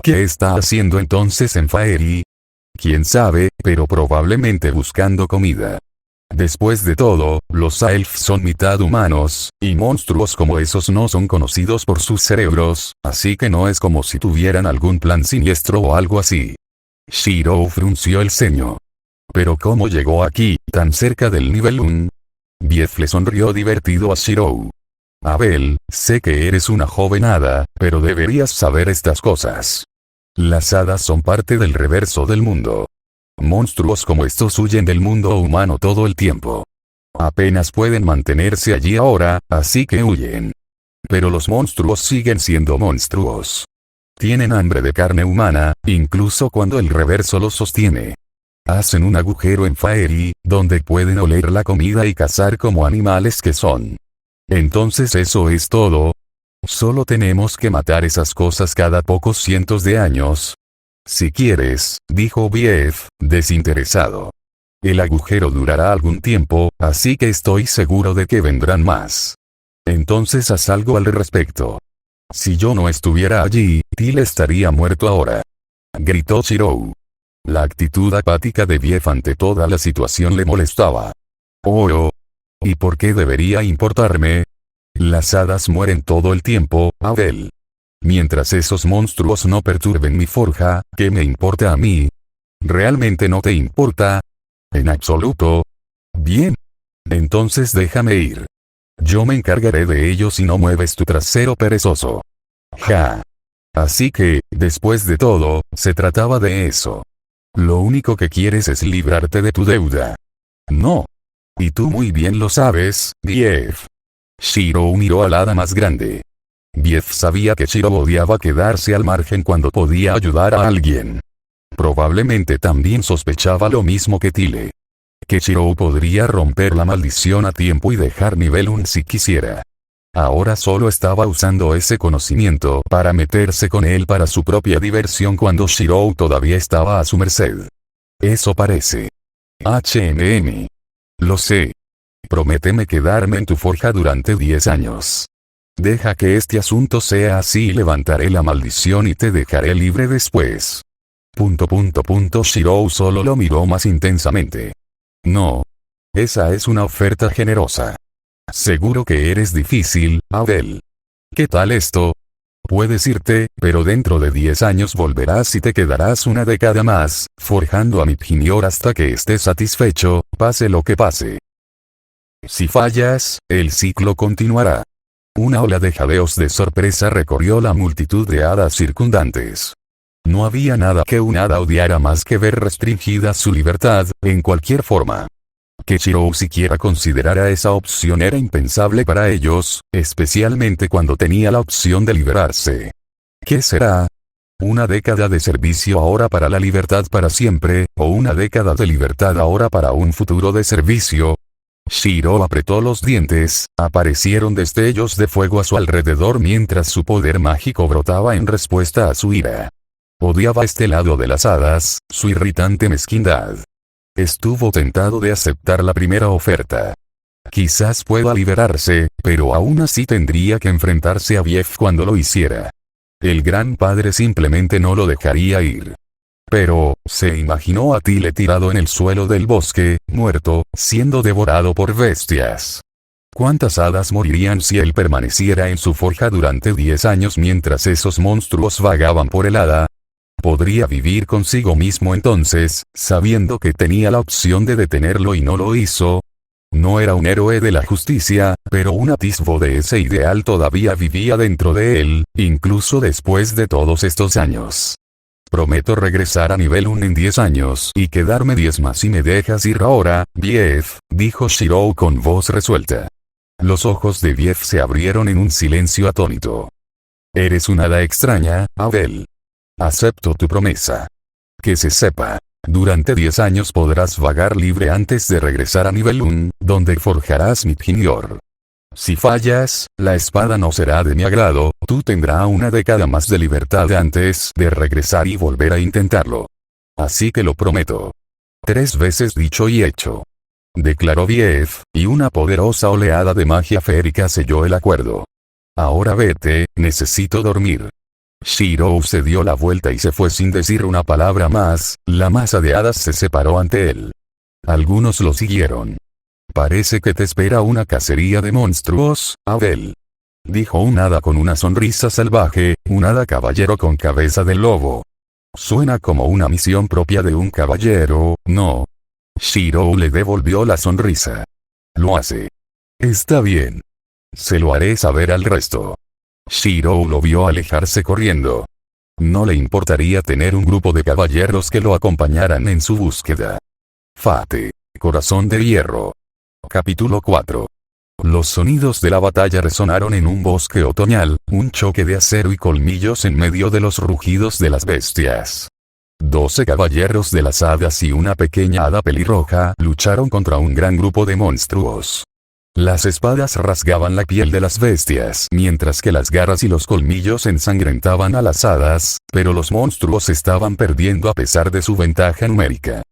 ¿Qué está haciendo entonces en Faerie? Quién sabe, pero probablemente buscando comida. Después de todo, los Aelf son mitad humanos, y monstruos como esos no son conocidos por sus cerebros, así que no es como si tuvieran algún plan siniestro o algo así. Shiro frunció el ceño. ¿Pero cómo llegó aquí, tan cerca del nivel 1? Bief le sonrió divertido a Shiro. Abel, sé que eres una joven hada, pero deberías saber estas cosas. Las hadas son parte del reverso del mundo. Monstruos como estos huyen del mundo humano todo el tiempo. Apenas pueden mantenerse allí ahora, así que huyen. Pero los monstruos siguen siendo monstruos. Tienen hambre de carne humana, incluso cuando el reverso los sostiene. Hacen un agujero en Faerie, donde pueden oler la comida y cazar como animales que son. Entonces eso es todo. Solo tenemos que matar esas cosas cada pocos cientos de años. Si quieres, dijo Bief, desinteresado. El agujero durará algún tiempo, así que estoy seguro de que vendrán más. Entonces haz algo al respecto. Si yo no estuviera allí, Tile estaría muerto ahora. Gritó Shiro. La actitud apática de Bief ante toda la situación le molestaba. Oh. ¿Y por qué debería importarme? Las hadas mueren todo el tiempo, Abel. Mientras esos monstruos no perturben mi forja, ¿qué me importa a mí? ¿Realmente no te importa? En absoluto. Bien. Entonces déjame ir. Yo me encargaré de ellos si no mueves tu trasero perezoso. Ja. Así que, después de todo, se trataba de eso. Lo único que quieres es librarte de tu deuda. No. Y tú muy bien lo sabes, Bief. Shiro miró al hada más grande. Bief sabía que Shiro odiaba quedarse al margen cuando podía ayudar a alguien. Probablemente también sospechaba lo mismo que Tile. Que Shiro podría romper la maldición a tiempo y dejar nivel 1 si quisiera. Ahora solo estaba usando ese conocimiento para meterse con él para su propia diversión cuando Shiro todavía estaba a su merced. Eso parece. Lo sé. Prométeme quedarme en tu forja durante 10 años. Deja que este asunto sea así y levantaré la maldición y te dejaré libre después. Shiro solo lo miró más intensamente. No. Esa es una oferta generosa. Seguro que eres difícil, Abel. ¿Qué tal esto? Puedes irte, pero dentro de 10 años volverás y te quedarás una década más, forjando a Midginior hasta que estés satisfecho, pase lo que pase. Si fallas, el ciclo continuará. Una ola de jadeos de sorpresa recorrió la multitud de hadas circundantes. No había nada que un hada odiara más que ver restringida su libertad, en cualquier forma. Que Shiro siquiera considerara esa opción era impensable para ellos, especialmente cuando tenía la opción de liberarse. ¿Qué será? ¿Una década de servicio ahora para la libertad para siempre, o una década de libertad ahora para un futuro de servicio? Shiro apretó los dientes, aparecieron destellos de fuego a su alrededor mientras su poder mágico brotaba en respuesta a su ira. Odiaba este lado de las hadas, su irritante mezquindad. Estuvo tentado de aceptar la primera oferta. Quizás pueda liberarse, pero aún así tendría que enfrentarse a Bief cuando lo hiciera. El gran padre simplemente no lo dejaría ir. Pero, se imaginó a Tile tirado en el suelo del bosque, muerto, siendo devorado por bestias. ¿Cuántas hadas morirían si él permaneciera en su forja durante 10 años mientras esos monstruos vagaban por el hada? ¿Podría vivir consigo mismo entonces, sabiendo que tenía la opción de detenerlo y no lo hizo? No era un héroe de la justicia, pero un atisbo de ese ideal todavía vivía dentro de él, incluso después de todos estos años. Prometo regresar a nivel 1 en 10 años y quedarme 10 más si me dejas ir ahora, Bief, dijo Shirou con voz resuelta. Los ojos de Bief se abrieron en un silencio atónito. Eres una hada extraña, Abel. Acepto tu promesa. Que se sepa. Durante 10 años podrás vagar libre antes de regresar a nivel 1, donde forjarás mi Pjinior. Si fallas, la espada no será de mi agrado, tú tendrás una década más de libertad antes de regresar y volver a intentarlo. Así que lo prometo. 3 veces dicho y hecho. Declaró Bief, y una poderosa oleada de magia férica selló el acuerdo. Ahora vete, necesito dormir. Shirou se dio la vuelta y se fue sin decir una palabra más, la masa de hadas se separó ante él. Algunos lo siguieron. Parece que te espera una cacería de monstruos, Abel. Dijo un hada con una sonrisa salvaje, un hada caballero con cabeza de lobo. Suena como una misión propia de un caballero, ¿no? Shirou le devolvió la sonrisa. Lo hace. Está bien. Se lo haré saber al resto. Shirou lo vio alejarse corriendo. No le importaría tener un grupo de caballeros que lo acompañaran en su búsqueda. Fate. Corazón de hierro. Capítulo 4. Los sonidos de la batalla resonaron en un bosque otoñal, un choque de acero y colmillos en medio de los rugidos de las bestias. 12 caballeros de las hadas y una pequeña hada pelirroja lucharon contra un gran grupo de monstruos. Las espadas rasgaban la piel de las bestias mientras que las garras y los colmillos ensangrentaban a las hadas, pero los monstruos estaban perdiendo a pesar de su ventaja numérica.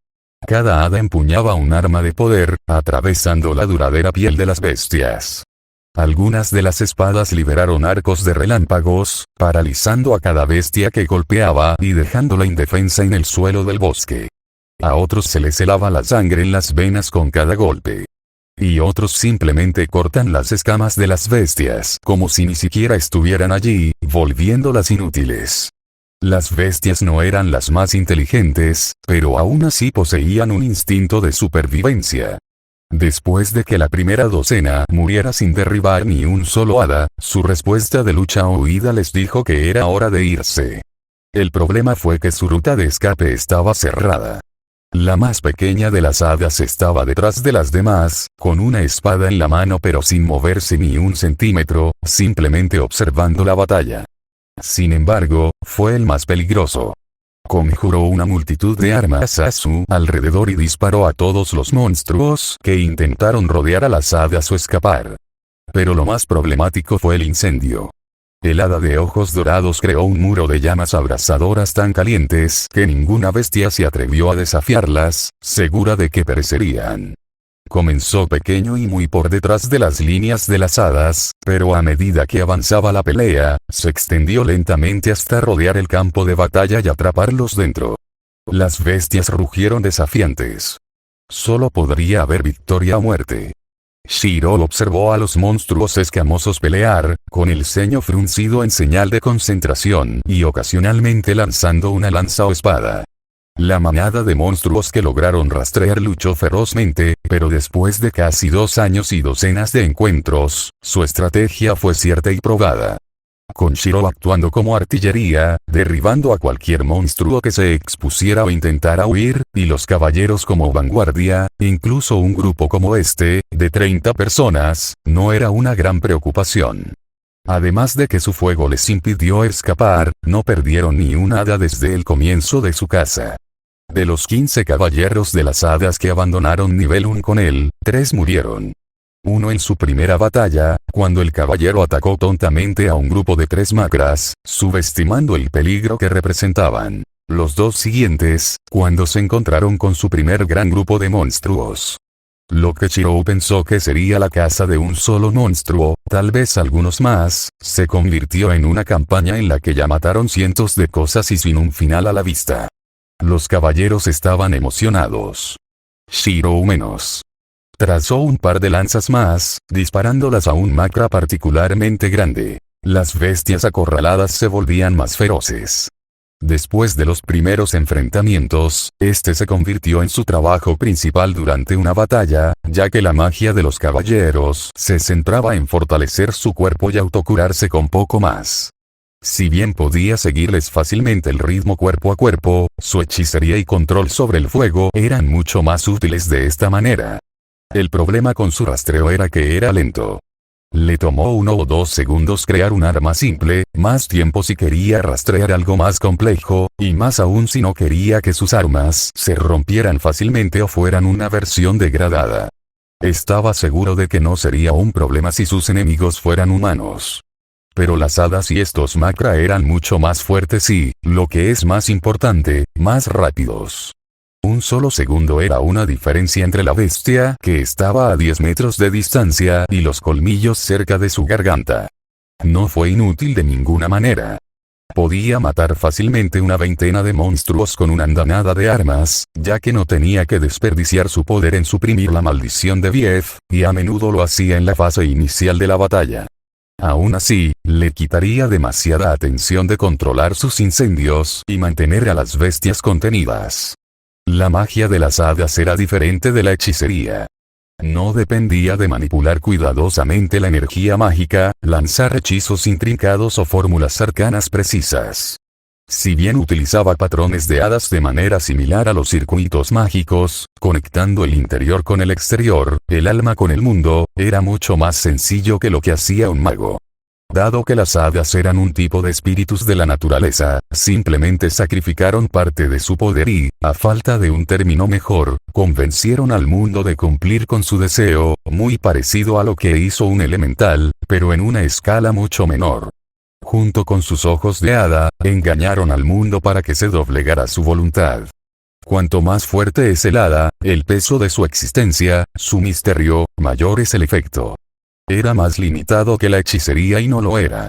Cada hada empuñaba un arma de poder, atravesando la duradera piel de las bestias. Algunas de las espadas liberaron arcos de relámpagos, paralizando a cada bestia que golpeaba y dejándola indefensa en el suelo del bosque. A otros se les helaba la sangre en las venas con cada golpe. Y otros simplemente cortan las escamas de las bestias como si ni siquiera estuvieran allí, volviéndolas inútiles. Las bestias no eran las más inteligentes, pero aún así poseían un instinto de supervivencia. Después de que la primera docena muriera sin derribar ni un solo hada, su respuesta de lucha o huida les dijo que era hora de irse. El problema fue que su ruta de escape estaba cerrada. La más pequeña de las hadas estaba detrás de las demás, con una espada en la mano pero sin moverse ni un centímetro, simplemente observando la batalla. Sin embargo, fue el más peligroso. Conjuró una multitud de armas a su alrededor y disparó a todos los monstruos que intentaron rodear a las hadas o escapar. Pero lo más problemático fue el incendio. El hada de ojos dorados creó un muro de llamas abrasadoras tan calientes que ninguna bestia se atrevió a desafiarlas, segura de que perecerían. Comenzó pequeño y muy por detrás de las líneas de las hadas, pero a medida que avanzaba la pelea, se extendió lentamente hasta rodear el campo de batalla y atraparlos dentro. Las bestias rugieron desafiantes. Solo podría haber victoria o muerte. Shirou observó a los monstruos escamosos pelear, con el ceño fruncido en señal de concentración y ocasionalmente lanzando una lanza o espada. La manada de monstruos que lograron rastrear luchó ferozmente, pero después de casi 2 años y docenas de encuentros, su estrategia fue cierta y probada. Con Shirou actuando como artillería, derribando a cualquier monstruo que se expusiera o intentara huir, y los caballeros como vanguardia, incluso un grupo como este, de 30 personas, no era una gran preocupación. Además de que su fuego les impidió escapar, no perdieron ni un hada desde el comienzo de su caza. De los 15 caballeros de las hadas que abandonaron nivel 1 con él, 3 murieron. Uno en su primera batalla, cuando el caballero atacó tontamente a un grupo de 3 macras, subestimando el peligro que representaban. Los dos siguientes, cuando se encontraron con su primer gran grupo de monstruos. Lo que Shirou pensó que sería la caza de un solo monstruo, tal vez algunos más, se convirtió en una campaña en la que ya mataron cientos de cosas y sin un final a la vista. Los caballeros estaban emocionados. Shirou menos. Trazó un par de lanzas más, disparándolas a un Macra particularmente grande. Las bestias acorraladas se volvían más feroces. Después de los primeros enfrentamientos, este se convirtió en su trabajo principal durante una batalla, ya que la magia de los caballeros se centraba en fortalecer su cuerpo y autocurarse con poco más. Si bien podía seguirles fácilmente el ritmo cuerpo a cuerpo, su hechicería y control sobre el fuego eran mucho más útiles de esta manera. El problema con su rastreo era que era lento. Le tomó 1 o 2 segundos crear un arma simple, más tiempo si quería rastrear algo más complejo, y más aún si no quería que sus armas se rompieran fácilmente o fueran una versión degradada. Estaba seguro de que no sería un problema si sus enemigos fueran humanos. Pero las hadas y estos Macra eran mucho más fuertes y, lo que es más importante, más rápidos. Un solo segundo era una diferencia entre la bestia que estaba a 10 metros de distancia y los colmillos cerca de su garganta. No fue inútil de ninguna manera. Podía matar fácilmente una veintena de monstruos con una andanada de armas, ya que no tenía que desperdiciar su poder en suprimir la maldición de Bief, y a menudo lo hacía en la fase inicial de la batalla. Aún así, le quitaría demasiada atención de controlar sus incendios y mantener a las bestias contenidas. La magia de las hadas era diferente de la hechicería. No dependía de manipular cuidadosamente la energía mágica, lanzar hechizos intrincados o fórmulas arcanas precisas. Si bien utilizaba patrones de hadas de manera similar a los circuitos mágicos, conectando el interior con el exterior, el alma con el mundo, era mucho más sencillo que lo que hacía un mago. Dado que las hadas eran un tipo de espíritus de la naturaleza, simplemente sacrificaron parte de su poder y, a falta de un término mejor, convencieron al mundo de cumplir con su deseo, muy parecido a lo que hizo un elemental, pero en una escala mucho menor. Junto con sus ojos de hada, engañaron al mundo para que se doblegara su voluntad. Cuanto más fuerte es el hada, el peso de su existencia, su misterio, mayor es el efecto. Era más limitado que la hechicería y no lo era.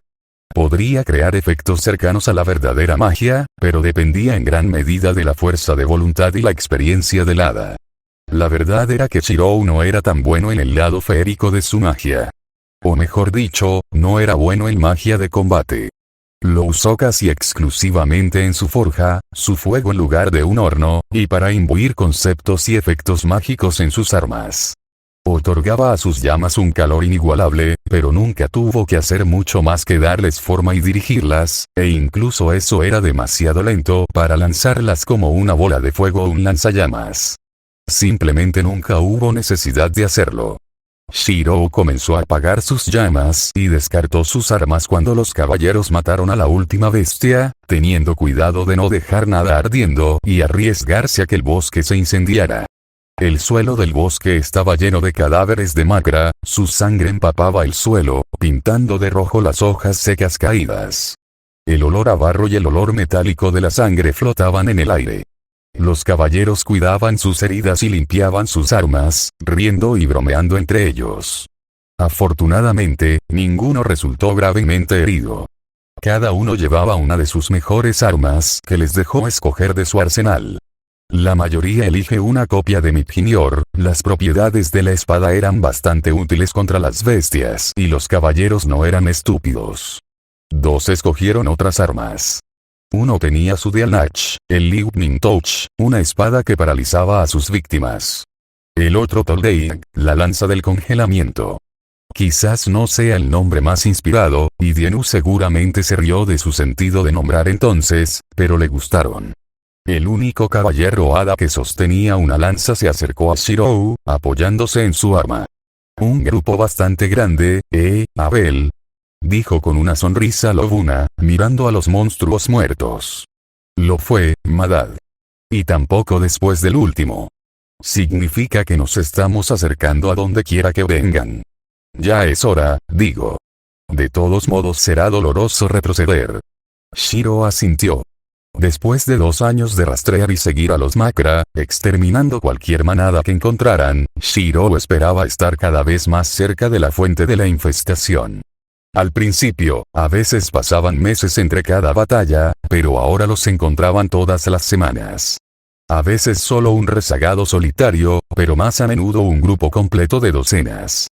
Podría crear efectos cercanos a la verdadera magia, pero dependía en gran medida de la fuerza de voluntad y la experiencia del hada. La verdad era que Shirou no era tan bueno en el lado feérico de su magia. O mejor dicho, no era bueno en magia de combate. Lo usó casi exclusivamente en su forja, su fuego en lugar de un horno, y para imbuir conceptos y efectos mágicos en sus armas. Otorgaba a sus llamas un calor inigualable, pero nunca tuvo que hacer mucho más que darles forma y dirigirlas, e incluso eso era demasiado lento para lanzarlas como una bola de fuego o un lanzallamas. Simplemente nunca hubo necesidad de hacerlo. Shirou comenzó a apagar sus llamas y descartó sus armas cuando los caballeros mataron a la última bestia, teniendo cuidado de no dejar nada ardiendo y arriesgarse a que el bosque se incendiara. El suelo del bosque estaba lleno de cadáveres de Macra, su sangre empapaba el suelo, pintando de rojo las hojas secas caídas. El olor a barro y el olor metálico de la sangre flotaban en el aire. Los caballeros cuidaban sus heridas y limpiaban sus armas, riendo y bromeando entre ellos. Afortunadamente, ninguno resultó gravemente herido. Cada uno llevaba una de sus mejores armas que les dejó escoger de su arsenal. La mayoría elige una copia de Midginior, las propiedades de la espada eran bastante útiles contra las bestias y los caballeros no eran estúpidos. 2 escogieron otras armas. Uno tenía su Dialnach, el Lightning Touch, una espada que paralizaba a sus víctimas. El otro Toldeig, la lanza del congelamiento. Quizás no sea el nombre más inspirado, y Dienu seguramente se rió de su sentido de nombrar entonces, pero le gustaron. El único caballero hada que sostenía una lanza se acercó a Shirou, apoyándose en su arma. Un grupo bastante grande, Abel, dijo con una sonrisa lobuna, mirando a los monstruos muertos. Lo fue, Madad. Y tampoco después del último. Significa que nos estamos acercando a donde quiera que vengan. Ya es hora, digo. De todos modos será doloroso retroceder. Shiro asintió. Después de 2 años de rastrear y seguir a los Macra, exterminando cualquier manada que encontraran, Shirou esperaba estar cada vez más cerca de la fuente de la infestación. Al principio, a veces pasaban meses entre cada batalla, pero ahora los encontraban todas las semanas. A veces solo un rezagado solitario, pero más a menudo un grupo completo de docenas.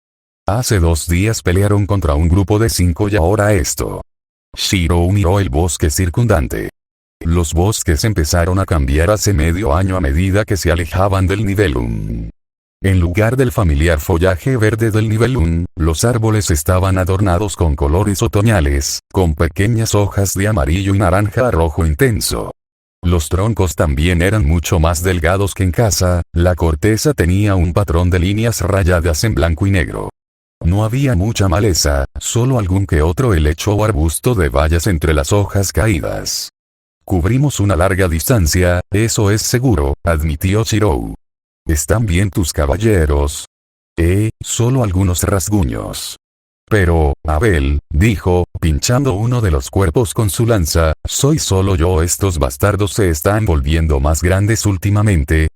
Hace 2 días pelearon contra un grupo de 5 y ahora esto. Shirou miró el bosque circundante. Los bosques empezaron a cambiar hace medio año a medida que se alejaban del nivel 1. En lugar del familiar follaje verde del nivel 1, los árboles estaban adornados con colores otoñales, con pequeñas hojas de amarillo y naranja a rojo intenso. Los troncos también eran mucho más delgados que en casa, la corteza tenía un patrón de líneas rayadas en blanco y negro. No había mucha maleza, solo algún que otro helecho o arbusto de bayas entre las hojas caídas. Cubrimos una larga distancia, eso es seguro, admitió Shirou. ¿Están bien tus caballeros? Solo algunos rasguños. Pero, Abel, dijo, pinchando uno de los cuerpos con su lanza, soy solo yo. Estos bastardos se están volviendo más grandes últimamente.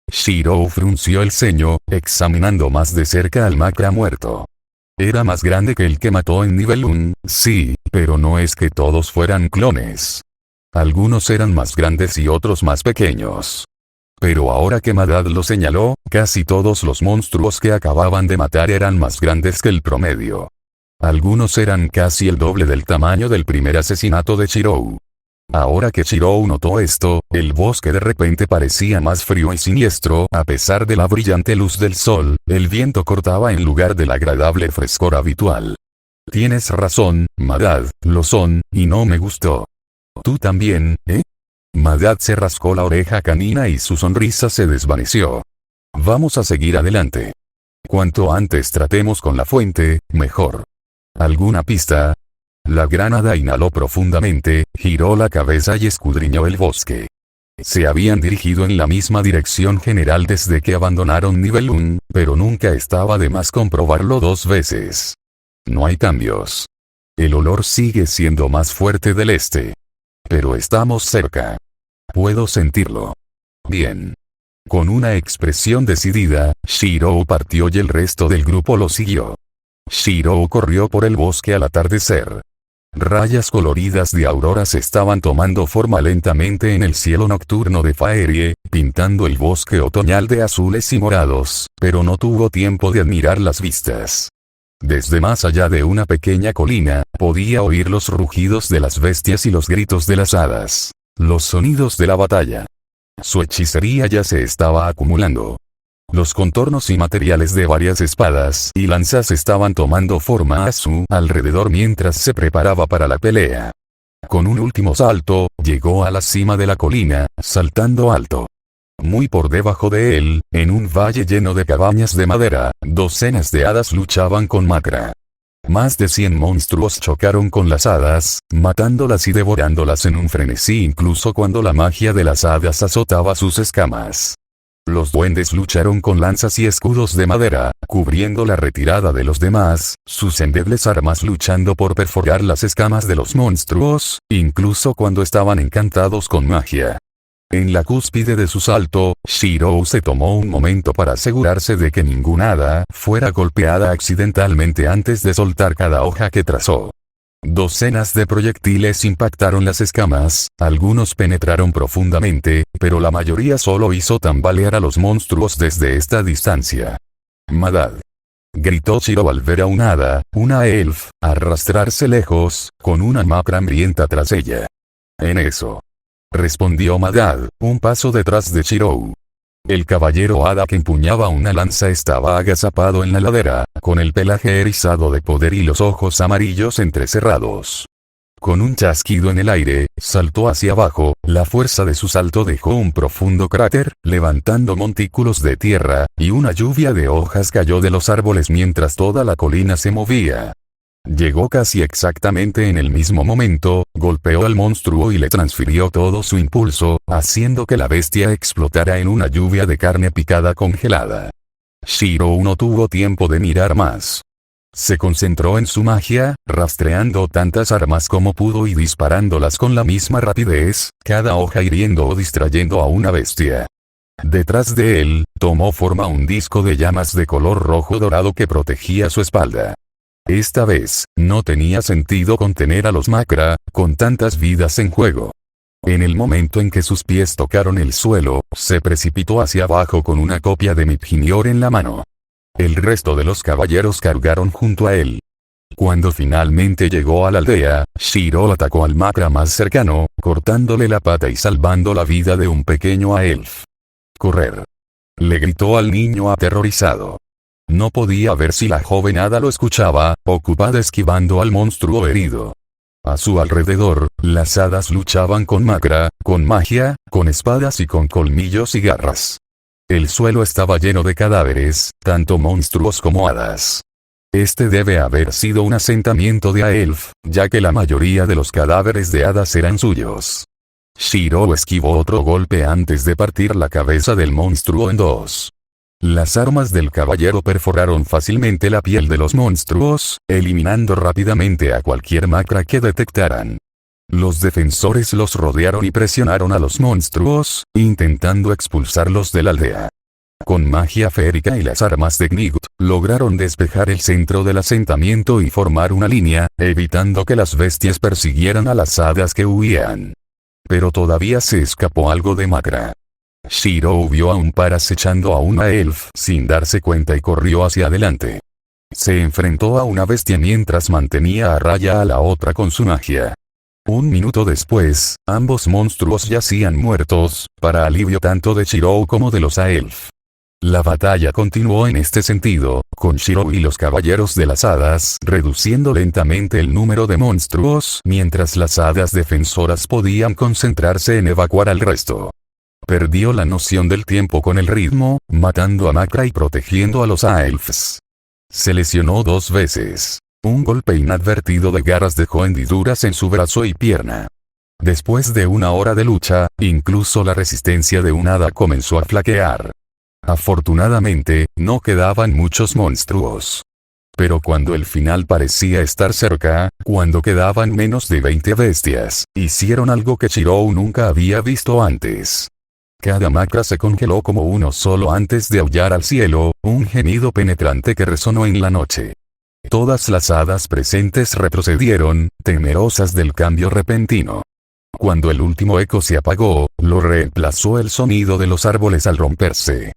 Shirou frunció el ceño, examinando más de cerca al Macra muerto. Era más grande que el que mató en nivel 1, sí, pero no es que todos fueran clones. Algunos eran más grandes y otros más pequeños. Pero ahora que Madad lo señaló, casi todos los monstruos que acababan de matar eran más grandes que el promedio. Algunos eran casi el doble del tamaño del primer asesinato de Shirou. Ahora que Shirou notó esto, el bosque de repente parecía más frío y siniestro. A pesar de la brillante luz del sol, el viento cortaba en lugar del agradable frescor habitual. Tienes razón, Madad, lo son, y no me gustó. ¿Tú también, Madad se rascó la oreja canina y su sonrisa se desvaneció. Vamos a seguir adelante. Cuanto antes tratemos con la fuente, mejor. ¿Alguna pista? La gran hada inhaló profundamente, giró la cabeza y escudriñó el bosque. Se habían dirigido en la misma dirección general desde que abandonaron nivel 1, pero nunca estaba de más comprobarlo 2 veces. No hay cambios. El olor sigue siendo más fuerte del este. Pero estamos cerca. Puedo sentirlo. Bien. Con una expresión decidida, Shirou partió y el resto del grupo lo siguió. Shirou corrió por el bosque al atardecer. Rayas coloridas de aurora se estaban tomando forma lentamente en el cielo nocturno de Faerie, pintando el bosque otoñal de azules y morados, pero no tuvo tiempo de admirar las vistas. Desde más allá de una pequeña colina, podía oír los rugidos de las bestias y los gritos de las hadas. Los sonidos de la batalla. Su hechicería ya se estaba acumulando. Los contornos y materiales de varias espadas y lanzas estaban tomando forma a su alrededor mientras se preparaba para la pelea. Con un último salto, llegó a la cima de la colina, saltando alto. Muy por debajo de él, en un valle lleno de cabañas de madera, docenas de hadas luchaban con Macra. Más de 100 monstruos chocaron con las hadas, matándolas y devorándolas en un frenesí incluso cuando la magia de las hadas azotaba sus escamas. Los duendes lucharon con lanzas y escudos de madera, cubriendo la retirada de los demás, sus endebles armas luchando por perforar las escamas de los monstruos, incluso cuando estaban encantados con magia. En la cúspide de su salto, Shirou se tomó un momento para asegurarse de que ninguna hada fuera golpeada accidentalmente antes de soltar cada hoja que trazó. Docenas de proyectiles impactaron las escamas, algunos penetraron profundamente, pero la mayoría solo hizo tambalear a los monstruos desde esta distancia. Madad. Gritó Shirou al ver a una hada, una elf, arrastrarse lejos, con una Macra hambrienta tras ella. En eso. Respondió Madad, un paso detrás de Shirou. El caballero hada que empuñaba una lanza estaba agazapado en la ladera, con el pelaje erizado de poder y los ojos amarillos entrecerrados. Con un chasquido en el aire, saltó hacia abajo, la fuerza de su salto dejó un profundo cráter, levantando montículos de tierra, y una lluvia de hojas cayó de los árboles mientras toda la colina se movía. Llegó casi exactamente en el mismo momento, golpeó al monstruo y le transfirió todo su impulso, haciendo que la bestia explotara en una lluvia de carne picada congelada. Shirou no tuvo tiempo de mirar más. Se concentró en su magia, rastreando tantas armas como pudo y disparándolas con la misma rapidez, cada hoja hiriendo o distrayendo a una bestia. Detrás de él, tomó forma un disco de llamas de color rojo dorado que protegía su espalda. Esta vez, no tenía sentido contener a los Macra, con tantas vidas en juego. En el momento en que sus pies tocaron el suelo, se precipitó hacia abajo con una copia de Mithinior en la mano. El resto de los caballeros cargaron junto a él. Cuando finalmente llegó a la aldea, Shiro atacó al Macra más cercano, cortándole la pata y salvando la vida de un pequeño Aelf. «¡Correr!», le gritó al niño aterrorizado. No podía ver si la joven hada lo escuchaba, ocupada esquivando al monstruo herido. A su alrededor, las hadas luchaban con Macra, con magia, con espadas y con colmillos y garras. El suelo estaba lleno de cadáveres, tanto monstruos como hadas. Este debe haber sido un asentamiento de Aelf, ya que la mayoría de los cadáveres de hadas eran suyos. Shiro esquivó otro golpe antes de partir la cabeza del monstruo en dos. Las armas del caballero perforaron fácilmente la piel de los monstruos, eliminando rápidamente a cualquier Macra que detectaran. Los defensores los rodearon y presionaron a los monstruos, intentando expulsarlos de la aldea. Con magia férica y las armas de Gnigut, lograron despejar el centro del asentamiento y formar una línea, evitando que las bestias persiguieran a las hadas que huían. Pero todavía se escapó algo de Macra. Shiro vio a un par acechando a una Aelf sin darse cuenta y corrió hacia adelante. Se enfrentó a una bestia mientras mantenía a raya a la otra con su magia. Un minuto después, ambos monstruos yacían muertos, para alivio tanto de Shiro como de los Aelf. La batalla continuó en este sentido, con Shiro y los caballeros de las hadas reduciendo lentamente el número de monstruos mientras las hadas defensoras podían concentrarse en evacuar al resto. Perdió la noción del tiempo con el ritmo, matando a Macra y protegiendo a los Aelfs. Se lesionó 2 veces. Un golpe inadvertido de garras dejó hendiduras en su brazo y pierna. Después de una hora de lucha, incluso la resistencia de un hada comenzó a flaquear. Afortunadamente, no quedaban muchos monstruos. Pero cuando el final parecía estar cerca, cuando quedaban menos de 20 bestias, hicieron algo que Shiro nunca había visto antes. Cada Macra se congeló como uno solo antes de aullar al cielo, un gemido penetrante que resonó en la noche. Todas las hadas presentes retrocedieron, temerosas del cambio repentino. Cuando el último eco se apagó, lo reemplazó el sonido de los árboles al romperse.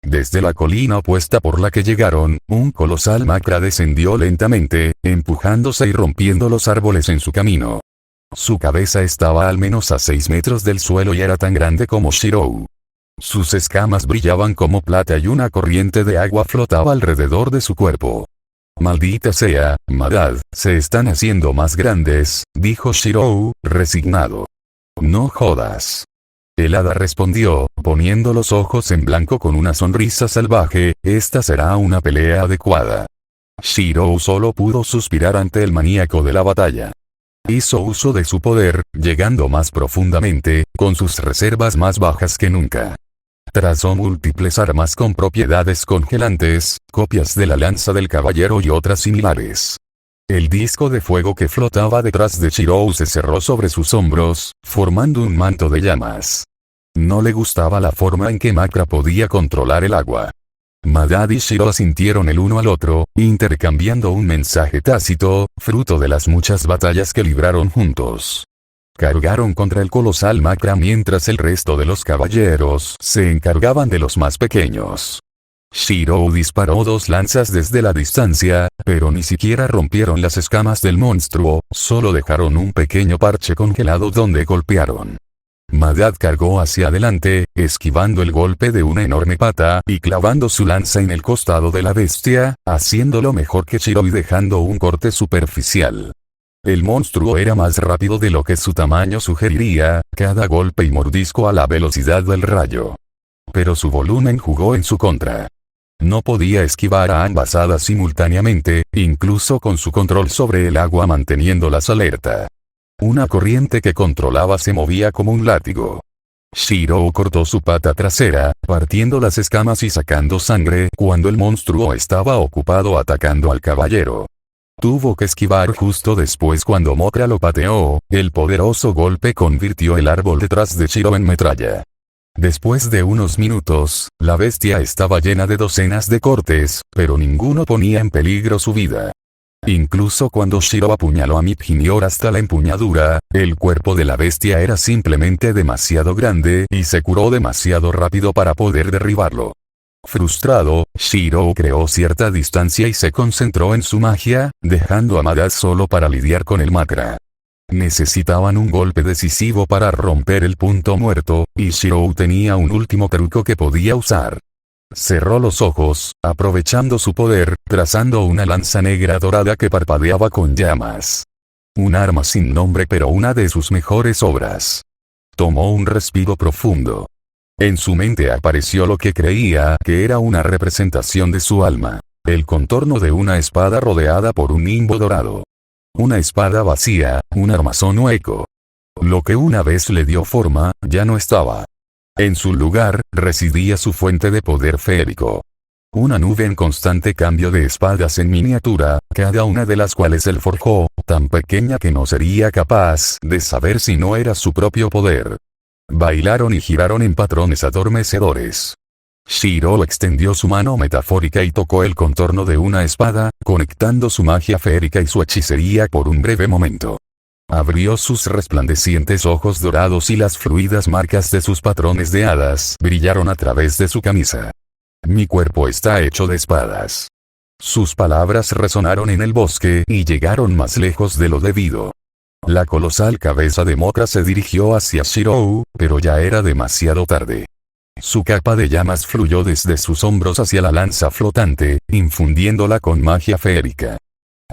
Desde la colina opuesta por la que llegaron, un colosal Macra descendió lentamente, empujándose y rompiendo los árboles en su camino. Su cabeza estaba al menos a 6 metros del suelo y era tan grande como Shiro. Sus escamas brillaban como plata y una corriente de agua flotaba alrededor de su cuerpo. «Maldita sea, Madad, se están haciendo más grandes», dijo Shiro, resignado. «No jodas». El hada respondió, poniendo los ojos en blanco con una sonrisa salvaje, «Esta será una pelea adecuada». Shiro solo pudo suspirar ante el maníaco de la batalla. Hizo uso de su poder, llegando más profundamente, con sus reservas más bajas que nunca. Trazó múltiples armas con propiedades congelantes, copias de la lanza del caballero y otras similares. El disco de fuego que flotaba detrás de Shiro se cerró sobre sus hombros, formando un manto de llamas. No le gustaba la forma en que Macra podía controlar el agua. Madad y Shiro asintieron el uno al otro, intercambiando un mensaje tácito, fruto de las muchas batallas que libraron juntos. Cargaron contra el colosal Macra mientras el resto de los caballeros se encargaban de los más pequeños. Shiro disparó 2 lanzas desde la distancia, pero ni siquiera rompieron las escamas del monstruo, solo dejaron un pequeño parche congelado donde golpearon. Madad cargó hacia adelante, esquivando el golpe de una enorme pata y clavando su lanza en el costado de la bestia, haciéndolo mejor que Shiro y dejando un corte superficial. El monstruo era más rápido de lo que su tamaño sugeriría, cada golpe y mordisco a la velocidad del rayo. Pero su volumen jugó en su contra. No podía esquivar a ambas hadas simultáneamente, incluso con su control sobre el agua manteniéndolas alerta. Una corriente que controlaba se movía como un látigo. Shirou cortó su pata trasera, partiendo las escamas y sacando sangre cuando el monstruo estaba ocupado atacando al caballero. Tuvo que esquivar justo después cuando Mokra lo pateó, el poderoso golpe convirtió el árbol detrás de Shirou en metralla. Después de unos minutos, la bestia estaba llena de docenas de cortes, pero ninguno ponía en peligro su vida. Incluso cuando Shirou apuñaló a Midginior hasta la empuñadura, el cuerpo de la bestia era simplemente demasiado grande y se curó demasiado rápido para poder derribarlo. Frustrado, Shirou creó cierta distancia y se concentró en su magia, dejando a Madad solo para lidiar con el Makra. Necesitaban un golpe decisivo para romper el punto muerto, y Shirou tenía un último truco que podía usar. Cerró los ojos, aprovechando su poder, trazando una lanza negra dorada que parpadeaba con llamas. Un arma sin nombre pero una de sus mejores obras. Tomó un respiro profundo. En su mente apareció lo que creía que era una representación de su alma. El contorno de una espada rodeada por un nimbo dorado. Una espada vacía, un armazón hueco. Lo que una vez le dio forma, ya no estaba. En su lugar, residía su fuente de poder feérico. Una nube en constante cambio de espadas en miniatura, cada una de las cuales él forjó, tan pequeña que no sería capaz de saber si no era su propio poder. Bailaron y giraron en patrones adormecedores. Shirou extendió su mano metafórica y tocó el contorno de una espada, conectando su magia feérica y su hechicería por un breve momento. Abrió sus resplandecientes ojos dorados y las fluidas marcas de sus patrones de hadas brillaron a través de su camisa. Mi cuerpo está hecho de espadas. Sus palabras resonaron en el bosque y llegaron más lejos de lo debido. La colosal cabeza de Mokra se dirigió hacia Shirou, pero ya era demasiado tarde. Su capa de llamas fluyó desde sus hombros hacia la lanza flotante, infundiéndola con magia feérica.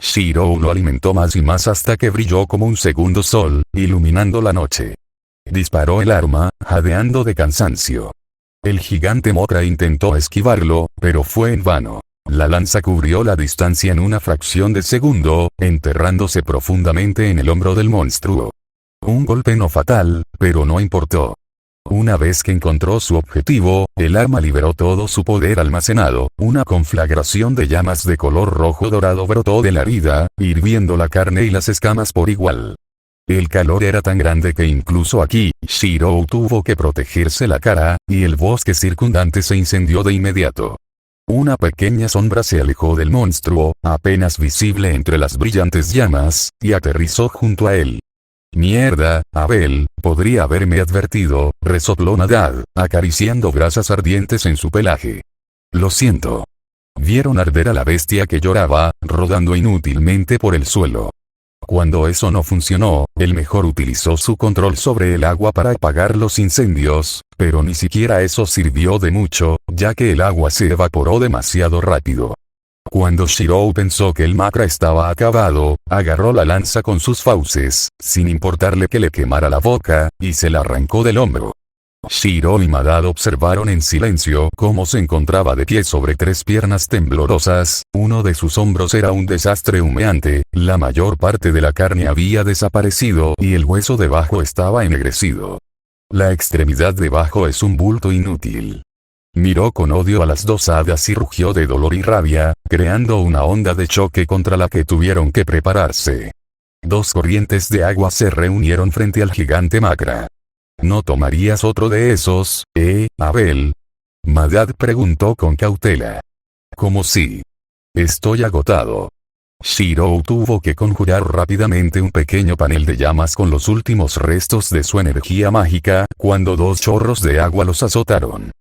Shirou lo alimentó más y más hasta que brilló como un segundo sol, iluminando la noche. Disparó el arma, jadeando de cansancio. El gigante Mokra intentó esquivarlo, pero fue en vano. La lanza cubrió la distancia en una fracción de segundo, enterrándose profundamente en el hombro del monstruo. Un golpe no fatal, pero no importó. Una vez que encontró su objetivo, el arma liberó todo su poder almacenado, una conflagración de llamas de color rojo dorado brotó de la herida, hirviendo la carne y las escamas por igual. El calor era tan grande que incluso aquí, Shirou tuvo que protegerse la cara, y el bosque circundante se incendió de inmediato. Una pequeña sombra se alejó del monstruo, apenas visible entre las brillantes llamas, y aterrizó junto a él. Mierda, Abel, podría haberme advertido, resopló Madad, acariciando brasas ardientes en su pelaje. Lo siento. Vieron arder a la bestia que lloraba, rodando inútilmente por el suelo. Cuando eso no funcionó, el mejor utilizó su control sobre el agua para apagar los incendios, pero ni siquiera eso sirvió de mucho, ya que el agua se evaporó demasiado rápido. Cuando Shirou pensó que el Makra estaba acabado, agarró la lanza con sus fauces, sin importarle que le quemara la boca, y se la arrancó del hombro. Shirou y Madad observaron en silencio cómo se encontraba de pie sobre tres piernas temblorosas, uno de sus hombros era un desastre humeante, la mayor parte de la carne había desaparecido y el hueso debajo estaba ennegrecido. La extremidad debajo es un bulto inútil. Miró con odio a las dos hadas y rugió de dolor y rabia, creando una onda de choque contra la que tuvieron que prepararse. Dos corrientes de agua se reunieron frente al gigante Makra. ¿No tomarías otro de esos, Abel? Madad preguntó con cautela. ¿Cómo si? Estoy agotado. Shirou tuvo que conjurar rápidamente un pequeño panel de llamas con los últimos restos de su energía mágica, cuando dos chorros de agua los azotaron.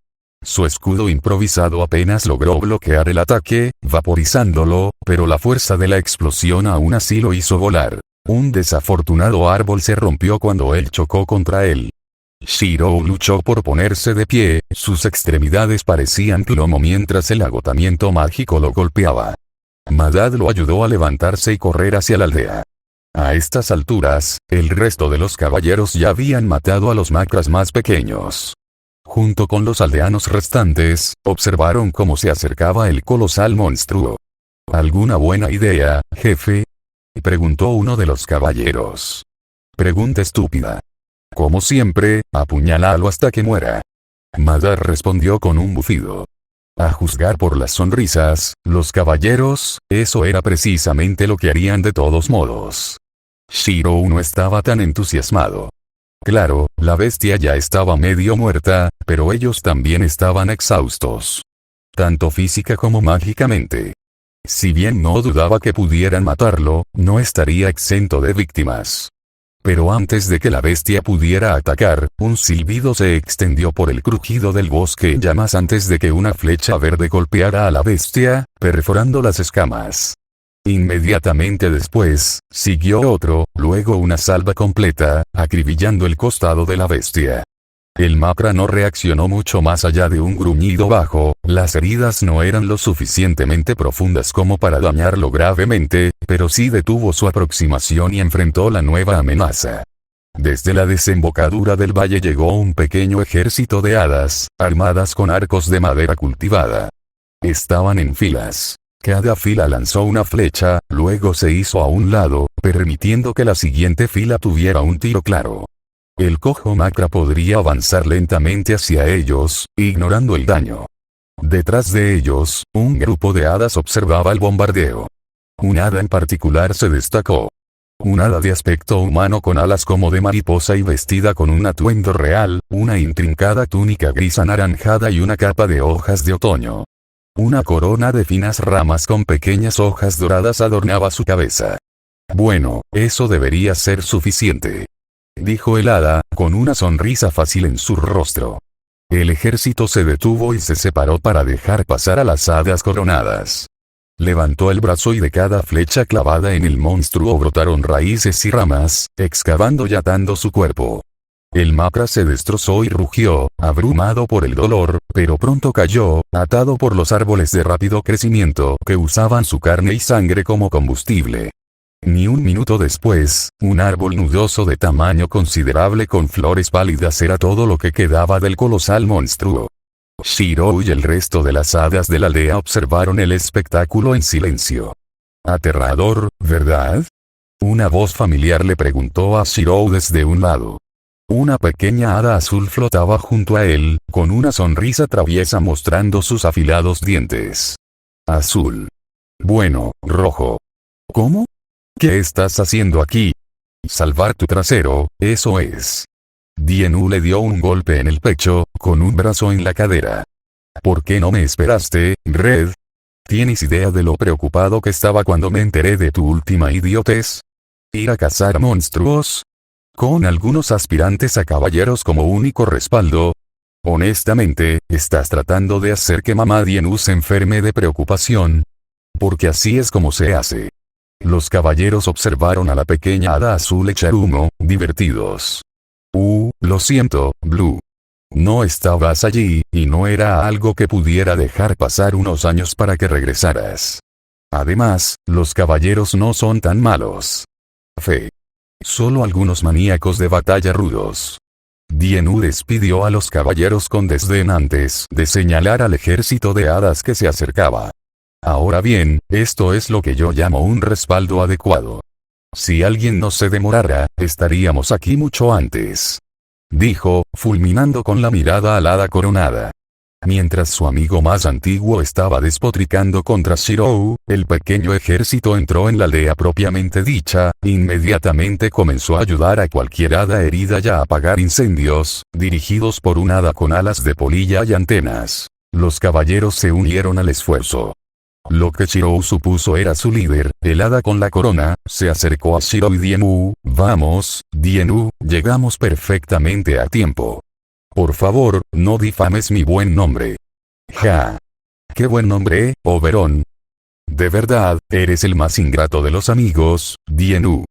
Su escudo improvisado apenas logró bloquear el ataque, vaporizándolo, pero la fuerza de la explosión aún así lo hizo volar. Un desafortunado árbol se rompió cuando él chocó contra él. Shirou luchó por ponerse de pie, sus extremidades parecían plomo mientras el agotamiento mágico lo golpeaba. Madad lo ayudó a levantarse y correr hacia la aldea. A estas alturas, el resto de los caballeros ya habían matado a los Makras más pequeños. Junto con los aldeanos restantes, observaron cómo se acercaba el colosal monstruo. ¿Alguna buena idea, jefe? Preguntó uno de los caballeros. Pregunta estúpida. Como siempre, apuñálalo hasta que muera. Madara respondió con un bufido. A juzgar por las sonrisas, los caballeros, eso era precisamente lo que harían de todos modos. Shirou no estaba tan entusiasmado. Claro, la bestia ya estaba medio muerta, pero ellos también estaban exhaustos. Tanto física como mágicamente. Si bien no dudaba que pudieran matarlo, no estaría exento de víctimas. Pero antes de que la bestia pudiera atacar, un silbido se extendió por el crujido del bosque en llamas antes de que una flecha verde golpeara a la bestia, perforando las escamas. Inmediatamente después, siguió otro, luego una salva completa, acribillando el costado de la bestia. El Macra no reaccionó mucho más allá de un gruñido bajo, las heridas no eran lo suficientemente profundas como para dañarlo gravemente, pero sí detuvo su aproximación y enfrentó la nueva amenaza. Desde la desembocadura del valle llegó un pequeño ejército de hadas, armadas con arcos de madera cultivada. Estaban en filas. Cada fila lanzó una flecha, luego se hizo a un lado, permitiendo que la siguiente fila tuviera un tiro claro. El cojo Macra podría avanzar lentamente hacia ellos, ignorando el daño. Detrás de ellos, un grupo de hadas observaba el bombardeo. Un hada en particular se destacó. Un hada de aspecto humano con alas como de mariposa y vestida con un atuendo real, una intrincada túnica gris anaranjada y una capa de hojas de otoño. Una corona de finas ramas con pequeñas hojas doradas adornaba su cabeza. Bueno, eso debería ser suficiente, dijo el hada, con una sonrisa fácil en su rostro. El ejército se detuvo y se separó para dejar pasar a las hadas coronadas. Levantó el brazo y de cada flecha clavada en el monstruo brotaron raíces y ramas, excavando y atando su cuerpo. El Macra se destrozó y rugió, abrumado por el dolor, pero pronto cayó, atado por los árboles de rápido crecimiento que usaban su carne y sangre como combustible. Ni un minuto después, un árbol nudoso de tamaño considerable con flores pálidas era todo lo que quedaba del colosal monstruo. Shirou y el resto de las hadas de la aldea observaron el espectáculo en silencio. Aterrador, ¿verdad? Una voz familiar le preguntó a Shirou desde un lado. Una pequeña hada azul flotaba junto a él, con una sonrisa traviesa mostrando sus afilados dientes. Azul. Bueno, rojo. ¿Cómo? ¿Qué estás haciendo aquí? Salvar tu trasero, eso es. Dienu le dio un golpe en el pecho, con un brazo en la cadera. ¿Por qué no me esperaste, Red? ¿Tienes idea de lo preocupado que estaba cuando me enteré de tu última idiotez? ¿Ir a cazar monstruos? Con algunos aspirantes a caballeros como único respaldo. Honestamente, ¿estás tratando de hacer que mamá Dienu se enferme de preocupación? Porque así es como se hace. Los caballeros observaron a la pequeña hada azul echar humo, divertidos. Lo siento, Blue. No estabas allí, y no era algo que pudiera dejar pasar unos años para que regresaras. Además, los caballeros no son tan malos. Fe. Solo algunos maníacos de batalla rudos. Dienu despidió a los caballeros con desdén antes de señalar al ejército de hadas que se acercaba. Ahora bien, esto es lo que yo llamo un respaldo adecuado. Si alguien no se demorara, estaríamos aquí mucho antes, dijo, fulminando con la mirada al hada coronada. Mientras su amigo más antiguo estaba despotricando contra Shirou, el pequeño ejército entró en la aldea propiamente dicha, inmediatamente comenzó a ayudar a cualquier hada herida y a apagar incendios, dirigidos por un hada con alas de polilla y antenas. Los caballeros se unieron al esfuerzo. Lo que Shirou supuso era su líder, el hada con la corona, se acercó a Shirou y Dienu. Vamos, Dienu, llegamos perfectamente a tiempo. Por favor, no difames mi buen nombre. Ja. Qué buen nombre, Oberon. De verdad, eres el más ingrato de los amigos, Dienu,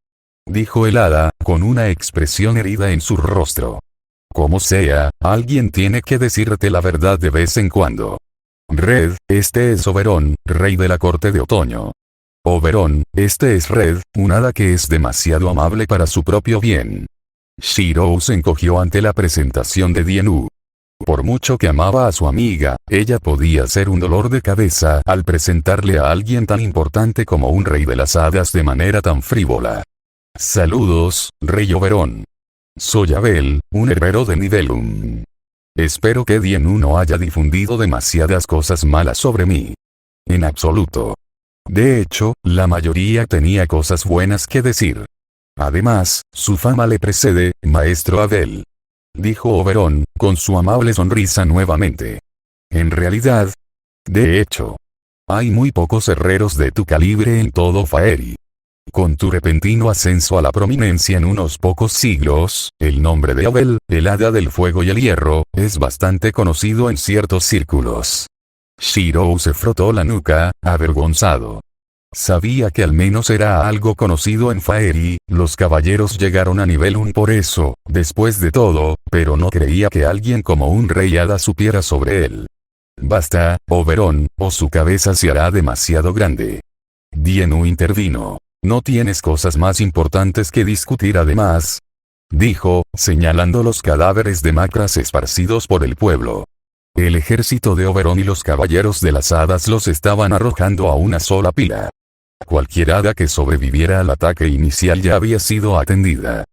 dijo el hada, con una expresión herida en su rostro. Como sea, alguien tiene que decirte la verdad de vez en cuando. Red, este es Oberon, rey de la corte de otoño. Oberon, este es Red, un hada que es demasiado amable para su propio bien. Shirou se encogió ante la presentación de Dienu. Por mucho que amaba a su amiga, ella podía ser un dolor de cabeza al presentarle a alguien tan importante como un rey de las hadas de manera tan frívola. Saludos, rey Oberon. Soy Abel, un herbero de nivel 1. Espero que Dien no haya difundido demasiadas cosas malas sobre mí. En absoluto. De hecho, la mayoría tenía cosas buenas que decir. Además, su fama le precede, maestro Abel. Dijo Oberon, con su amable sonrisa nuevamente. En realidad. De hecho. Hay muy pocos herreros de tu calibre en todo Faerie. Con tu repentino ascenso a la prominencia en unos pocos siglos, el nombre de Abel, el hada del fuego y el hierro, es bastante conocido en ciertos círculos. Shirou se frotó la nuca, avergonzado. Sabía que al menos era algo conocido en Faerie, los caballeros llegaron a nivel 1 por eso, después de todo, pero no creía que alguien como un rey hada supiera sobre él. Basta, Oberon, o su cabeza se hará demasiado grande. Dienu intervino. ¿No tienes cosas más importantes que discutir además? Dijo, señalando los cadáveres de Macras esparcidos por el pueblo. El ejército de Oberon y los caballeros de las hadas los estaban arrojando a una sola pila. Cualquier hada que sobreviviera al ataque inicial ya había sido atendida.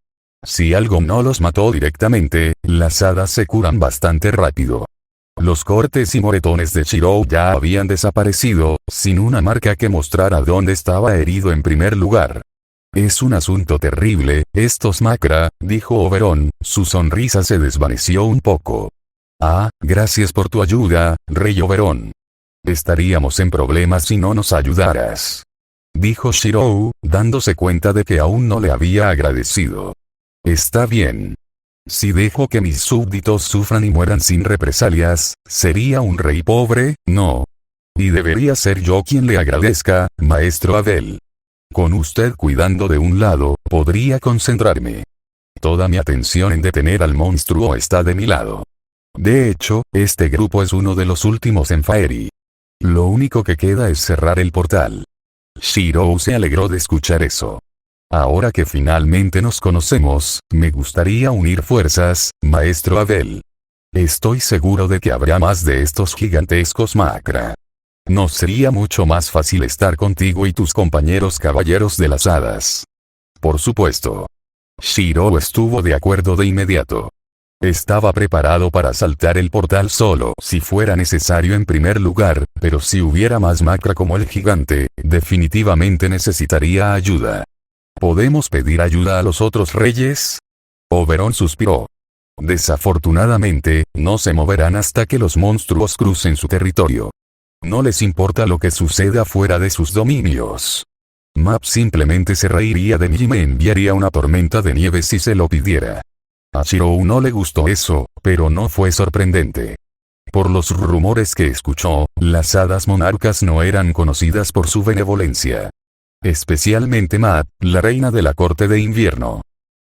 Si algo no los mató directamente, las hadas se curan bastante rápido. Los cortes y moretones de Shirou ya habían desaparecido, sin una marca que mostrara dónde estaba herido en primer lugar. Es un asunto terrible, estos Macra, dijo Oberon, su sonrisa se desvaneció un poco. Ah, gracias por tu ayuda, Rey Oberon. Estaríamos en problemas si no nos ayudaras. Dijo Shirou, dándose cuenta de que aún no le había agradecido. Está bien. Si dejo que mis súbditos sufran y mueran sin represalias, ¿sería un rey pobre? No. Y debería ser yo quien le agradezca, maestro Abel. Con usted cuidando de un lado, podría concentrarme. Toda mi atención en detener al monstruo está de mi lado. De hecho, este grupo es uno de los últimos en Faerie. Lo único que queda es cerrar el portal. Shirou se alegró de escuchar eso. Ahora que finalmente nos conocemos, me gustaría unir fuerzas, maestro Abel. Estoy seguro de que habrá más de estos gigantescos Macra. Nos sería mucho más fácil estar contigo y tus compañeros caballeros de las hadas. Por supuesto. Shirou estuvo de acuerdo de inmediato. Estaba preparado para saltar el portal solo si fuera necesario en primer lugar, pero si hubiera más Macra como el gigante, definitivamente necesitaría ayuda. ¿Podemos pedir ayuda a los otros reyes? Oberon suspiró. Desafortunadamente, no se moverán hasta que los monstruos crucen su territorio. No les importa lo que suceda fuera de sus dominios. Map simplemente se reiría de mí y me enviaría una tormenta de nieve si se lo pidiera. A Shirou no le gustó eso, pero no fue sorprendente. Por los rumores que escuchó, las hadas monarcas no eran conocidas por su benevolencia. Especialmente Mat, la reina de la corte de invierno.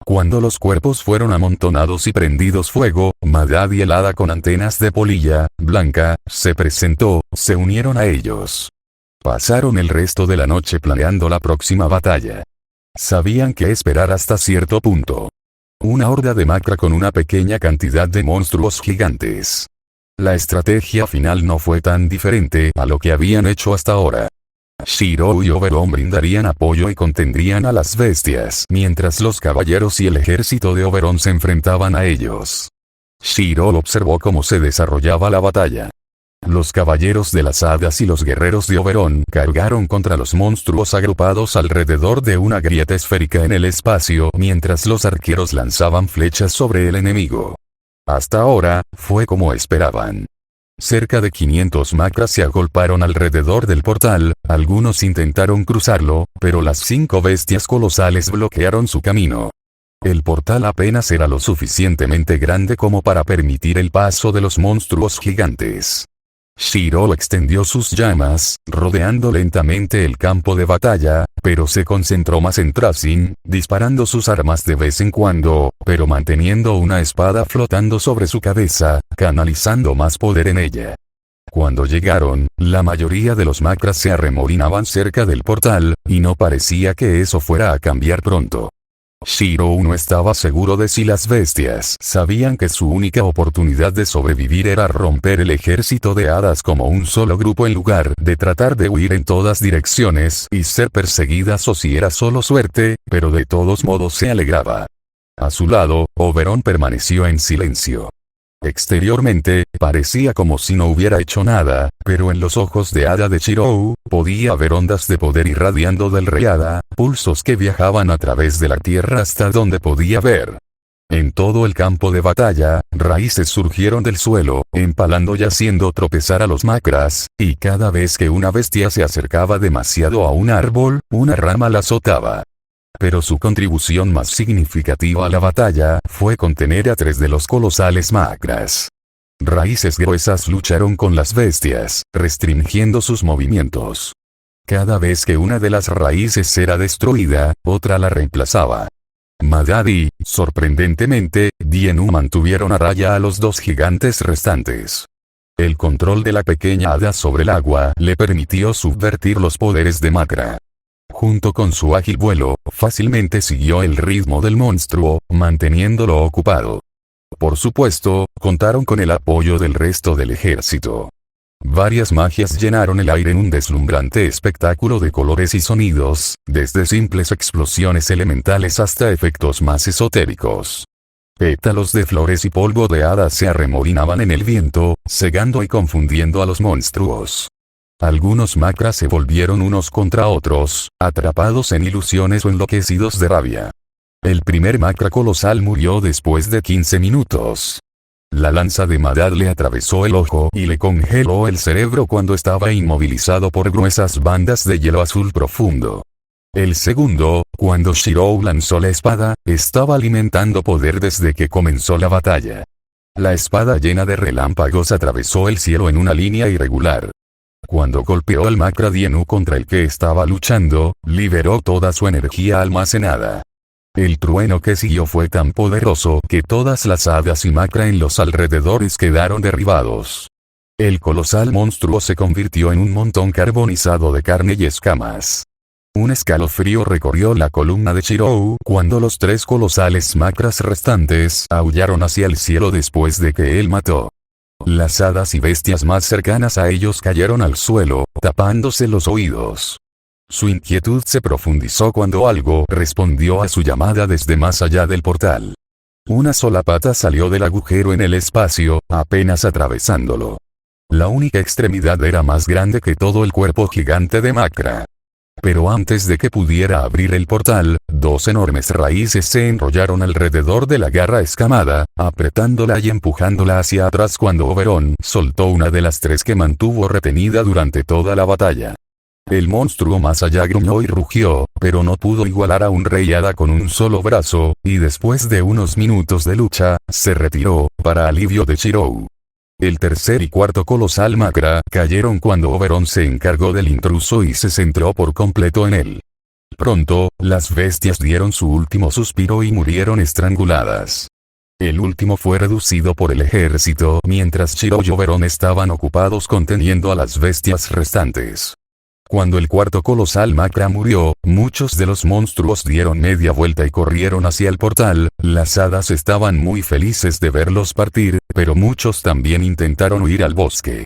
Cuando los cuerpos fueron amontonados y prendidos fuego, Madad y el hada con antenas de polilla blanca se presentó, se unieron a ellos. Pasaron el resto de la noche planeando la próxima batalla. Sabían qué esperar hasta cierto punto. Una horda de Macra con una pequeña cantidad de monstruos gigantes. La estrategia final no fue tan diferente a lo que habían hecho hasta ahora. Shirou y Oberon brindarían apoyo y contendrían a las bestias mientras los caballeros y el ejército de Oberon se enfrentaban a ellos. Shirou observó cómo se desarrollaba la batalla. Los caballeros de las hadas y los guerreros de Oberon cargaron contra los monstruos agrupados alrededor de una grieta esférica en el espacio mientras los arqueros lanzaban flechas sobre el enemigo. Hasta ahora, fue como esperaban. Cerca de 500 Macras se agolparon alrededor del portal, algunos intentaron cruzarlo, pero las 5 bestias colosales bloquearon su camino. El portal apenas era lo suficientemente grande como para permitir el paso de los monstruos gigantes. Shirou extendió sus llamas, rodeando lentamente el campo de batalla, pero se concentró más en Trasin, disparando sus armas de vez en cuando, pero manteniendo una espada flotando sobre su cabeza, canalizando más poder en ella. Cuando llegaron, la mayoría de los Macras se arremolinaban cerca del portal, y no parecía que eso fuera a cambiar pronto. Shirou no estaba seguro de si las bestias sabían que su única oportunidad de sobrevivir era romper el ejército de hadas como un solo grupo en lugar de tratar de huir en todas direcciones y ser perseguidas, o si era solo suerte, pero de todos modos se alegraba. A su lado, Oberon permaneció en silencio. Exteriormente, parecía como si no hubiera hecho nada, pero en los ojos de Hada de Shirou, podía ver ondas de poder irradiando del rey Hada, pulsos que viajaban a través de la tierra hasta donde podía ver. En todo el campo de batalla, raíces surgieron del suelo, empalando y haciendo tropezar a los Macras, y cada vez que una bestia se acercaba demasiado a un árbol, una rama la azotaba. Pero su contribución más significativa a la batalla fue contener a 3 de los colosales Macras. Raíces gruesas lucharon con las bestias, restringiendo sus movimientos. Cada vez que una de las raíces era destruida, otra la reemplazaba. Madad y, sorprendentemente, Dienu mantuvieron a raya a los 2 gigantes restantes. El control de la pequeña hada sobre el agua le permitió subvertir los poderes de Macra. Junto con su ágil vuelo, fácilmente siguió el ritmo del monstruo, manteniéndolo ocupado. Por supuesto, contaron con el apoyo del resto del ejército. Varias magias llenaron el aire en un deslumbrante espectáculo de colores y sonidos, desde simples explosiones elementales hasta efectos más esotéricos. Pétalos de flores y polvo de hadas se arremolinaban en el viento, cegando y confundiendo a los monstruos. Algunos Macras se volvieron unos contra otros, atrapados en ilusiones o enloquecidos de rabia. El primer Macra colosal murió después de 15 minutos. La lanza de Madad le atravesó el ojo y le congeló el cerebro cuando estaba inmovilizado por gruesas bandas de hielo azul profundo. El segundo, cuando Shirou lanzó la espada, estaba alimentando poder desde que comenzó la batalla. La espada llena de relámpagos atravesó el cielo en una línea irregular. Cuando golpeó al Macra Dienu contra el que estaba luchando, liberó toda su energía almacenada. El trueno que siguió fue tan poderoso que todas las hadas y Macra en los alrededores quedaron derribados. El colosal monstruo se convirtió en un montón carbonizado de carne y escamas. Un escalofrío recorrió la columna de Shirou cuando los 3 colosales Macras restantes aullaron hacia el cielo después de que él mató. Las hadas y bestias más cercanas a ellos cayeron al suelo, tapándose los oídos. Su inquietud se profundizó cuando algo respondió a su llamada desde más allá del portal. Una sola pata salió del agujero en el espacio, apenas atravesándolo. La única extremidad era más grande que todo el cuerpo gigante de Macra. Pero antes de que pudiera abrir el portal, 2 enormes raíces se enrollaron alrededor de la garra escamada, apretándola y empujándola hacia atrás cuando Oberon soltó una de las 3 que mantuvo retenida durante toda la batalla. El monstruo más allá gruñó y rugió, pero no pudo igualar a un rey hada con un solo brazo, y después de unos minutos de lucha, se retiró, para alivio de Shirou. El tercer y cuarto colosal Macra cayeron cuando Oberon se encargó del intruso y se centró por completo en él. Pronto, las bestias dieron su último suspiro y murieron estranguladas. El último fue reducido por el ejército mientras Shirou y Oberon estaban ocupados conteniendo a las bestias restantes. Cuando el cuarto colosal Macra murió, muchos de los monstruos dieron media vuelta y corrieron hacia el portal. Las hadas estaban muy felices de verlos partir, pero muchos también intentaron huir al bosque.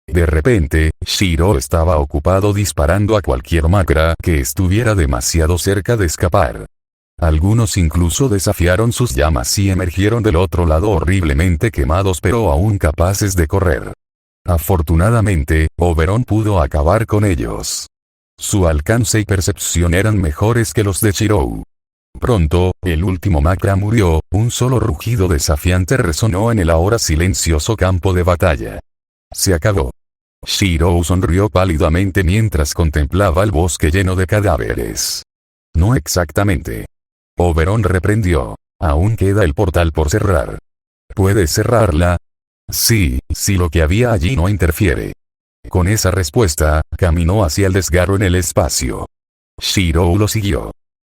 De repente, Shirou estaba ocupado disparando a cualquier Macra que estuviera demasiado cerca de escapar. Algunos incluso desafiaron sus llamas y emergieron del otro lado horriblemente quemados pero aún capaces de correr. Afortunadamente, Oberon pudo acabar con ellos. Su alcance y percepción eran mejores que los de Shirou. Pronto, el último Macra murió, un solo rugido desafiante resonó en el ahora silencioso campo de batalla. Se acabó. Shirou sonrió pálidamente mientras contemplaba el bosque lleno de cadáveres. No exactamente. Oberon reprendió. Aún queda el portal por cerrar. ¿Puedes cerrarla? Sí, si lo que había allí no interfiere. Con esa respuesta, caminó hacia el desgarro en el espacio. Shirou lo siguió.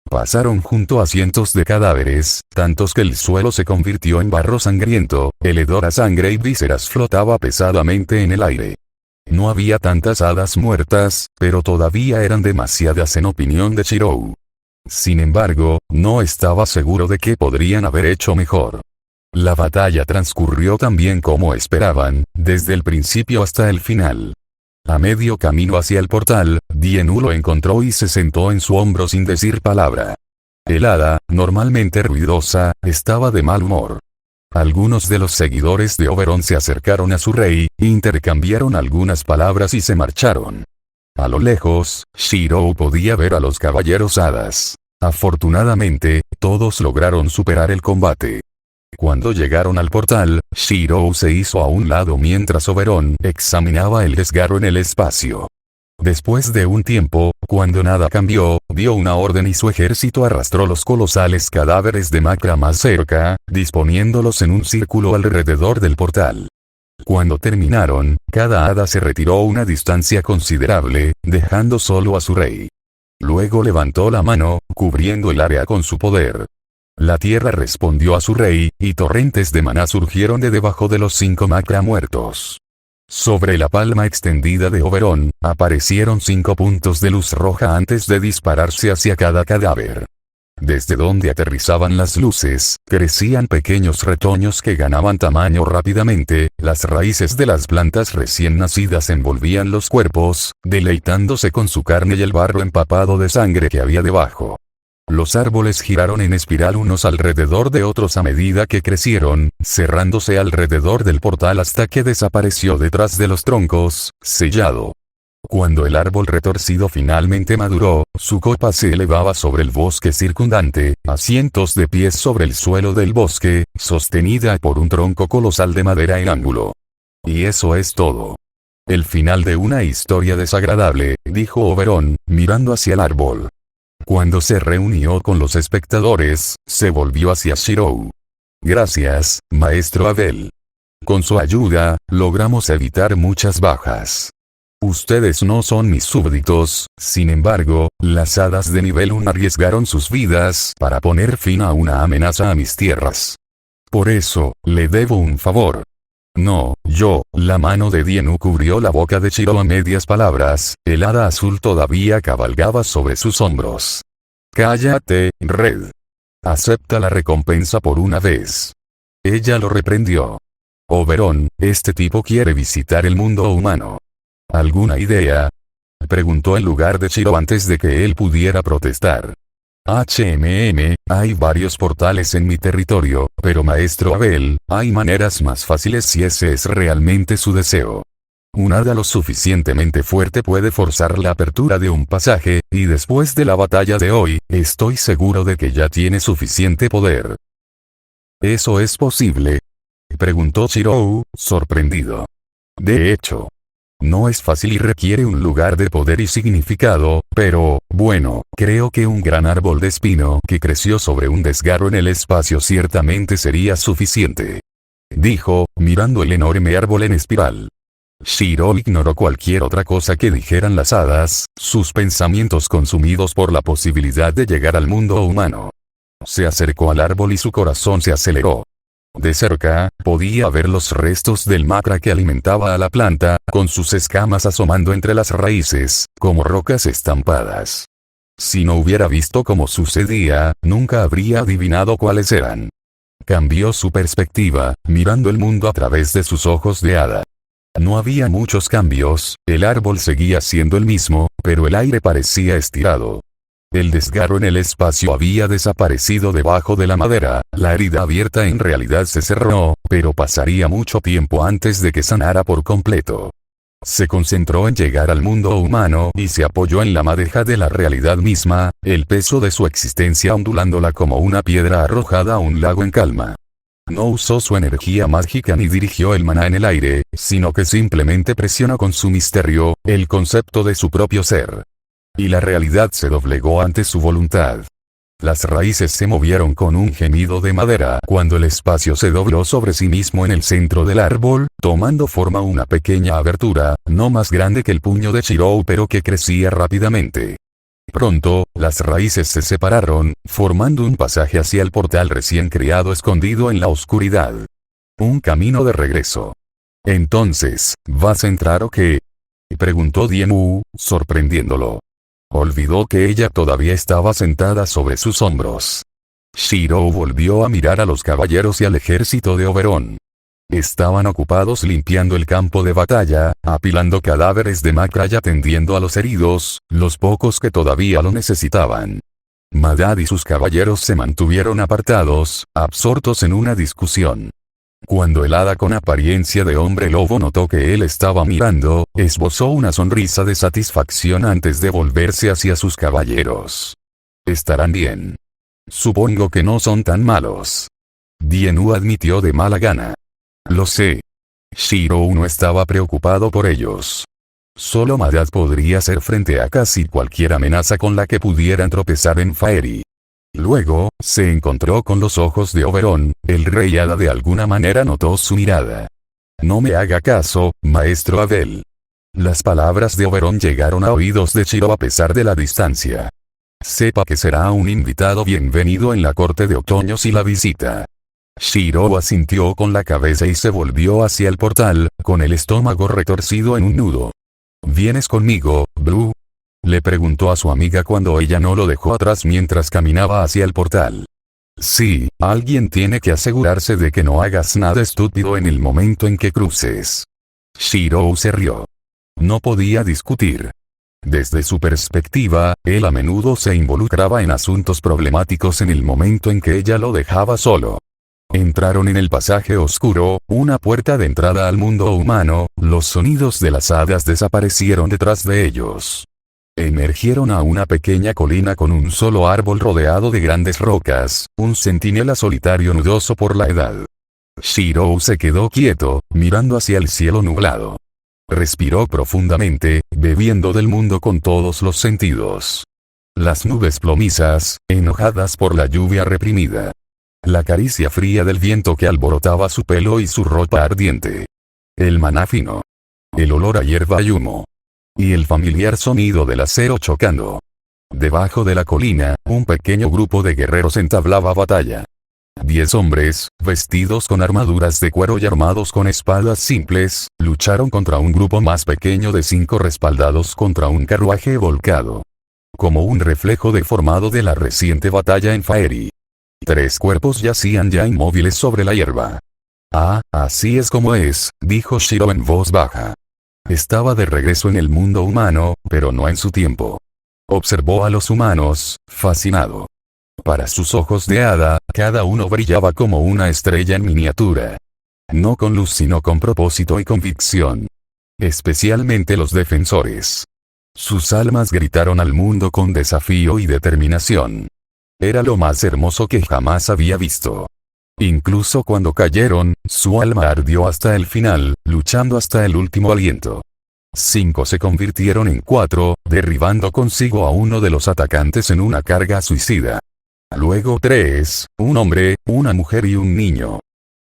Pasaron junto a cientos de cadáveres, tantos que el suelo se convirtió en barro sangriento, el hedor a sangre y vísceras flotaba pesadamente en el aire. No había tantas hadas muertas, pero todavía eran demasiadas en opinión de Shirou. Sin embargo, no estaba seguro de qué podrían haber hecho mejor. La batalla transcurrió tan bien como esperaban, desde el principio hasta el final. A medio camino hacia el portal, Dienu lo encontró y se sentó en su hombro sin decir palabra. El hada, normalmente ruidosa, estaba de mal humor. Algunos de los seguidores de Oberon se acercaron a su rey, intercambiaron algunas palabras y se marcharon. A lo lejos, Shirou podía ver a los caballeros hadas. Afortunadamente, todos lograron superar el combate. Cuando llegaron al portal, Shirou se hizo a un lado mientras Oberon examinaba el desgarro en el espacio. Después de un tiempo, cuando nada cambió, dio una orden y su ejército arrastró los colosales cadáveres de Macra más cerca, disponiéndolos en un círculo alrededor del portal. Cuando terminaron, cada hada se retiró una distancia considerable, dejando solo a su rey. Luego levantó la mano, cubriendo el área con su poder. La tierra respondió a su rey, y torrentes de maná surgieron de debajo de los 5 Macra muertos. Sobre la palma extendida de Oberon, aparecieron 5 puntos de luz roja antes de dispararse hacia cada cadáver. Desde donde aterrizaban las luces, crecían pequeños retoños que ganaban tamaño rápidamente, las raíces de las plantas recién nacidas envolvían los cuerpos, deleitándose con su carne y el barro empapado de sangre que había debajo. Los árboles giraron en espiral unos alrededor de otros a medida que crecieron, cerrándose alrededor del portal hasta que desapareció detrás de los troncos, sellado. Cuando el árbol retorcido finalmente maduró, su copa se elevaba sobre el bosque circundante, a cientos de pies sobre el suelo del bosque, sostenida por un tronco colosal de madera en ángulo. Y eso es todo. El final de una historia desagradable, dijo Oberon, mirando hacia el árbol. Cuando se reunió con los espectadores, se volvió hacia Shirou. Gracias, maestro Abel. Con su ayuda, logramos evitar muchas bajas. Ustedes no son mis súbditos, sin embargo, las hadas de nivel 1 arriesgaron sus vidas para poner fin a una amenaza a mis tierras. Por eso, le debo un favor. No, yo, la mano de Dienu cubrió la boca de Shirou a medias palabras, el hada azul todavía cabalgaba sobre sus hombros. Cállate, Red. Acepta la recompensa por una vez. Ella lo reprendió. Oberon, este tipo quiere visitar el mundo humano. ¿Alguna idea? Preguntó en lugar de Shirou antes de que él pudiera protestar. Hay varios portales en mi territorio, pero maestro Abel, hay maneras más fáciles si ese es realmente su deseo. Un hada lo suficientemente fuerte puede forzar la apertura de un pasaje, y después de la batalla de hoy, estoy seguro de que ya tiene suficiente poder. ¿Eso es posible? Preguntó Shirou, sorprendido. De hecho, no es fácil y requiere un lugar de poder y significado, pero, bueno, creo que un gran árbol de espino que creció sobre un desgarro en el espacio ciertamente sería suficiente. Dijo, mirando el enorme árbol en espiral. Shirou ignoró cualquier otra cosa que dijeran las hadas, sus pensamientos consumidos por la posibilidad de llegar al mundo humano. Se acercó al árbol y su corazón se aceleró. De cerca, podía ver los restos del macra que alimentaba a la planta, con sus escamas asomando entre las raíces, como rocas estampadas. Si no hubiera visto cómo sucedía, nunca habría adivinado cuáles eran. Cambió su perspectiva, mirando el mundo a través de sus ojos de hada. No había muchos cambios, el árbol seguía siendo el mismo, pero el aire parecía estirado. El desgarro en el espacio había desaparecido debajo de la madera, la herida abierta en realidad se cerró, pero pasaría mucho tiempo antes de que sanara por completo. Se concentró en llegar al mundo humano y se apoyó en la madeja de la realidad misma, el peso de su existencia ondulándola como una piedra arrojada a un lago en calma. No usó su energía mágica ni dirigió el maná en el aire, sino que simplemente presionó con su misterio, el concepto de su propio ser. Y la realidad se doblegó ante su voluntad. Las raíces se movieron con un gemido de madera cuando el espacio se dobló sobre sí mismo en el centro del árbol, tomando forma una pequeña abertura, no más grande que el puño de Shirou pero que crecía rápidamente. Pronto, las raíces se separaron, formando un pasaje hacia el portal recién creado escondido en la oscuridad. Un camino de regreso. Entonces, ¿vas a entrar o qué? Preguntó Dienu, sorprendiéndolo. Olvidó que ella todavía estaba sentada sobre sus hombros. Shirou volvió a mirar a los caballeros y al ejército de Oberon. Estaban ocupados limpiando el campo de batalla, apilando cadáveres de macra y atendiendo a los heridos, los pocos que todavía lo necesitaban. Madad y sus caballeros se mantuvieron apartados, absortos en una discusión. Cuando el hada con apariencia de hombre lobo notó que él estaba mirando, esbozó una sonrisa de satisfacción antes de volverse hacia sus caballeros. Estarán bien. Supongo que no son tan malos. Dienú admitió de mala gana. Lo sé. Shirou no estaba preocupado por ellos. Solo Madad podría hacer frente a casi cualquier amenaza con la que pudieran tropezar en Faerie. Luego, se encontró con los ojos de Oberon. El rey hada de alguna manera notó su mirada. No me haga caso, maestro Abel. Las palabras de Oberon llegaron a oídos de Shirou a pesar de la distancia. Sepa que será un invitado bienvenido en la corte de otoño si la visita. Shirou asintió con la cabeza y se volvió hacia el portal, con el estómago retorcido en un nudo. ¿Vienes conmigo, Blue? Le preguntó a su amiga cuando ella no lo dejó atrás mientras caminaba hacia el portal. Sí, alguien tiene que asegurarse de que no hagas nada estúpido en el momento en que cruces. Shirou se rió. No podía discutir. Desde su perspectiva, él a menudo se involucraba en asuntos problemáticos en el momento en que ella lo dejaba solo. Entraron en el pasaje oscuro, una puerta de entrada al mundo humano. Los sonidos de las hadas desaparecieron detrás de ellos. Emergieron a una pequeña colina con un solo árbol rodeado de grandes rocas, un centinela solitario nudoso por la edad. Shirou se quedó quieto, mirando hacia el cielo nublado. Respiró profundamente, bebiendo del mundo con todos los sentidos. Las nubes plomizas, enojadas por la lluvia reprimida. La caricia fría del viento que alborotaba su pelo y su ropa ardiente. El maná fino. El olor a hierba y humo. Y el familiar sonido del acero chocando. Debajo de la colina, un pequeño grupo de guerreros entablaba batalla. 10 hombres, vestidos con armaduras de cuero y armados con espadas simples, lucharon contra un grupo más pequeño de 5 respaldados contra un carruaje volcado. Como un reflejo deformado de la reciente batalla en Faerie. 3 cuerpos yacían ya inmóviles sobre la hierba. Ah, así es como es, dijo Shirou en voz baja. Estaba de regreso en el mundo humano, pero no en su tiempo. Observó a los humanos, fascinado. Para sus ojos de hada, cada uno brillaba como una estrella en miniatura. No con luz sino con propósito y convicción. Especialmente los defensores. Sus almas gritaron al mundo con desafío y determinación. Era lo más hermoso que jamás había visto. Incluso cuando cayeron, su alma ardió hasta el final, luchando hasta el último aliento. 5 se convirtieron en 4, derribando consigo a uno de los atacantes en una carga suicida. Luego 3, un hombre, una mujer y un niño.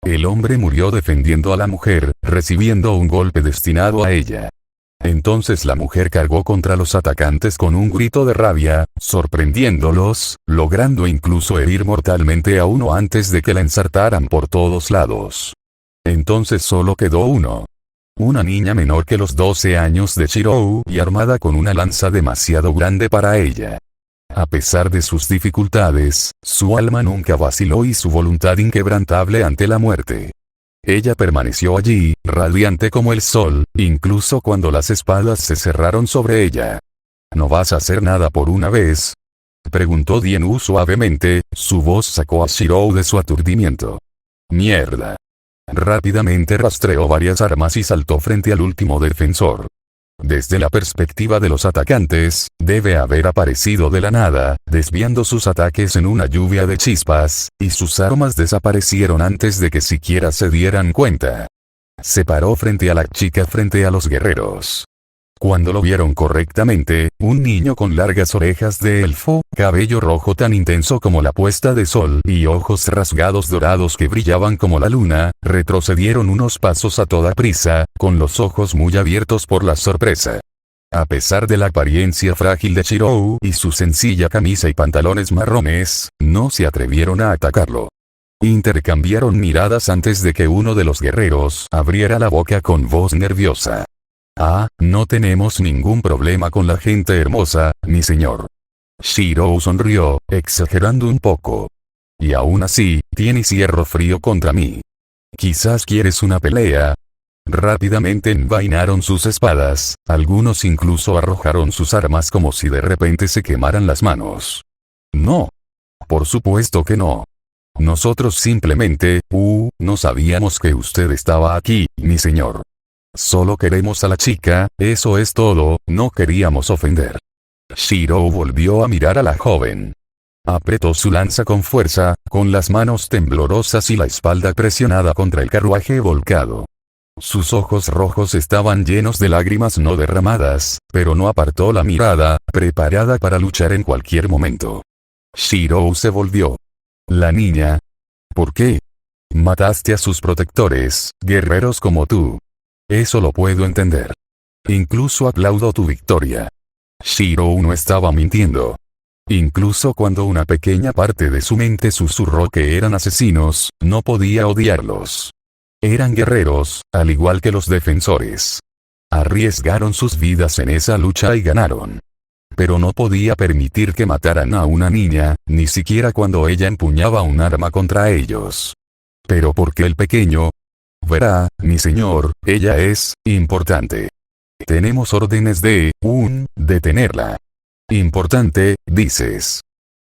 El hombre murió defendiendo a la mujer, recibiendo un golpe destinado a ella. Entonces la mujer cargó contra los atacantes con un grito de rabia, sorprendiéndolos, logrando incluso herir mortalmente a uno antes de que la ensartaran por todos lados. Entonces solo quedó uno. Una niña menor que los 12 años de Shirou y armada con una lanza demasiado grande para ella. A pesar de sus dificultades, su alma nunca vaciló y su voluntad inquebrantable ante la muerte. Ella permaneció allí, radiante como el sol, incluso cuando las espadas se cerraron sobre ella. ¿No vas a hacer nada por una vez?, preguntó Dienú suavemente. Su voz sacó a Shirou de su aturdimiento. Mierda. Rápidamente rastreó varias armas y saltó frente al último defensor. Desde la perspectiva de los atacantes, debe haber aparecido de la nada, desviando sus ataques en una lluvia de chispas, y sus armas desaparecieron antes de que siquiera se dieran cuenta. Se paró frente a la chica frente a los guerreros. Cuando lo vieron correctamente, un niño con largas orejas de elfo, cabello rojo tan intenso como la puesta de sol y ojos rasgados dorados que brillaban como la luna, retrocedieron unos pasos a toda prisa, con los ojos muy abiertos por la sorpresa. A pesar de la apariencia frágil de Shirou y su sencilla camisa y pantalones marrones, no se atrevieron a atacarlo. Intercambiaron miradas antes de que uno de los guerreros abriera la boca con voz nerviosa. Ah, no tenemos ningún problema con la gente hermosa, mi señor. Shirou sonrió, exagerando un poco. Y aún así, tienes hierro frío contra mí. Quizás quieres una pelea. Rápidamente envainaron sus espadas, algunos incluso arrojaron sus armas como si de repente se quemaran las manos. No. Por supuesto que no. Nosotros simplemente, no sabíamos que usted estaba aquí, mi señor. Solo queremos a la chica, eso es todo, no queríamos ofender. Shirou volvió a mirar a la joven. Apretó su lanza con fuerza, con las manos temblorosas y la espalda presionada contra el carruaje volcado. Sus ojos rojos estaban llenos de lágrimas no derramadas, pero no apartó la mirada, preparada para luchar en cualquier momento. Shirou se volvió. La niña. ¿Por qué? Mataste a sus protectores, guerreros como tú. Eso lo puedo entender. Incluso aplaudo tu victoria. Shirou no estaba mintiendo. Incluso cuando una pequeña parte de su mente susurró que eran asesinos, no podía odiarlos. Eran guerreros, al igual que los defensores. Arriesgaron sus vidas en esa lucha y ganaron. Pero no podía permitir que mataran a una niña, ni siquiera cuando ella empuñaba un arma contra ellos. ¿Pero por qué el pequeño? Verá, mi señor, ella es importante. Tenemos órdenes de detenerla. Importante, dices.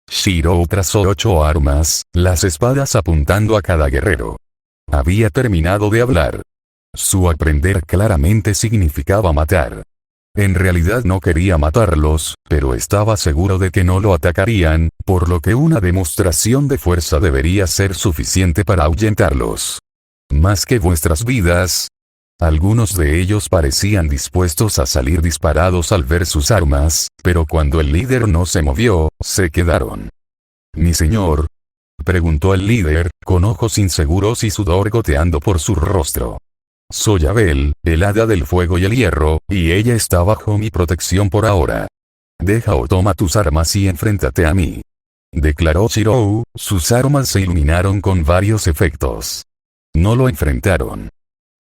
Shirou trazó 8 armas, las espadas apuntando a cada guerrero. Había terminado de hablar. Su aprender claramente significaba matar. En realidad no quería matarlos, pero estaba seguro de que no lo atacarían, por lo que una demostración de fuerza debería ser suficiente para ahuyentarlos. Más que vuestras vidas. Algunos de ellos parecían dispuestos a salir disparados al ver sus armas, pero cuando el líder no se movió, se quedaron. «Mi señor», preguntó el líder, con ojos inseguros y sudor goteando por su rostro. «Soy Abel, el hada del fuego y el hierro, y ella está bajo mi protección por ahora. Deja o toma tus armas y enfréntate a mí», declaró Shirou. Sus armas se iluminaron con varios efectos. No lo enfrentaron.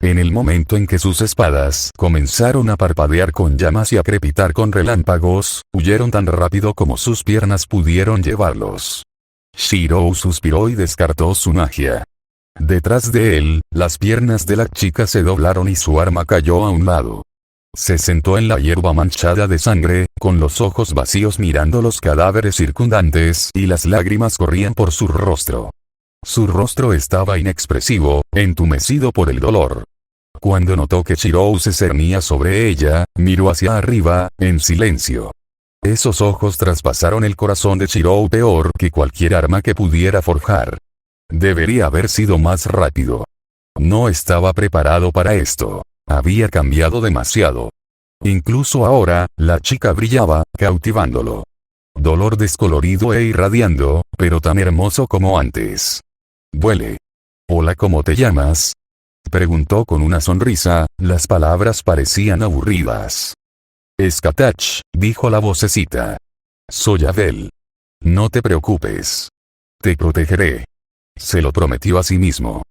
En el momento en que sus espadas comenzaron a parpadear con llamas y a crepitar con relámpagos, huyeron tan rápido como sus piernas pudieron llevarlos. Shirou suspiró y descartó su magia. Detrás de él, las piernas de la chica se doblaron y su arma cayó a un lado. Se sentó en la hierba manchada de sangre, con los ojos vacíos mirando los cadáveres circundantes y las lágrimas corrían por su rostro. Su rostro estaba inexpresivo, entumecido por el dolor. Cuando notó que Shirou se cernía sobre ella, miró hacia arriba, en silencio. Esos ojos traspasaron el corazón de Shirou peor que cualquier arma que pudiera forjar. Debería haber sido más rápido. No estaba preparado para esto. Había cambiado demasiado. Incluso ahora, la chica brillaba, cautivándolo. Dolor descolorido e irradiando, pero tan hermoso como antes. «Vuele». «Hola, ¿cómo te llamas?», preguntó con una sonrisa, las palabras parecían aburridas. «Skatach», dijo la vocecita. «Soy Abel. No te preocupes. Te protegeré». Se lo prometió a sí mismo.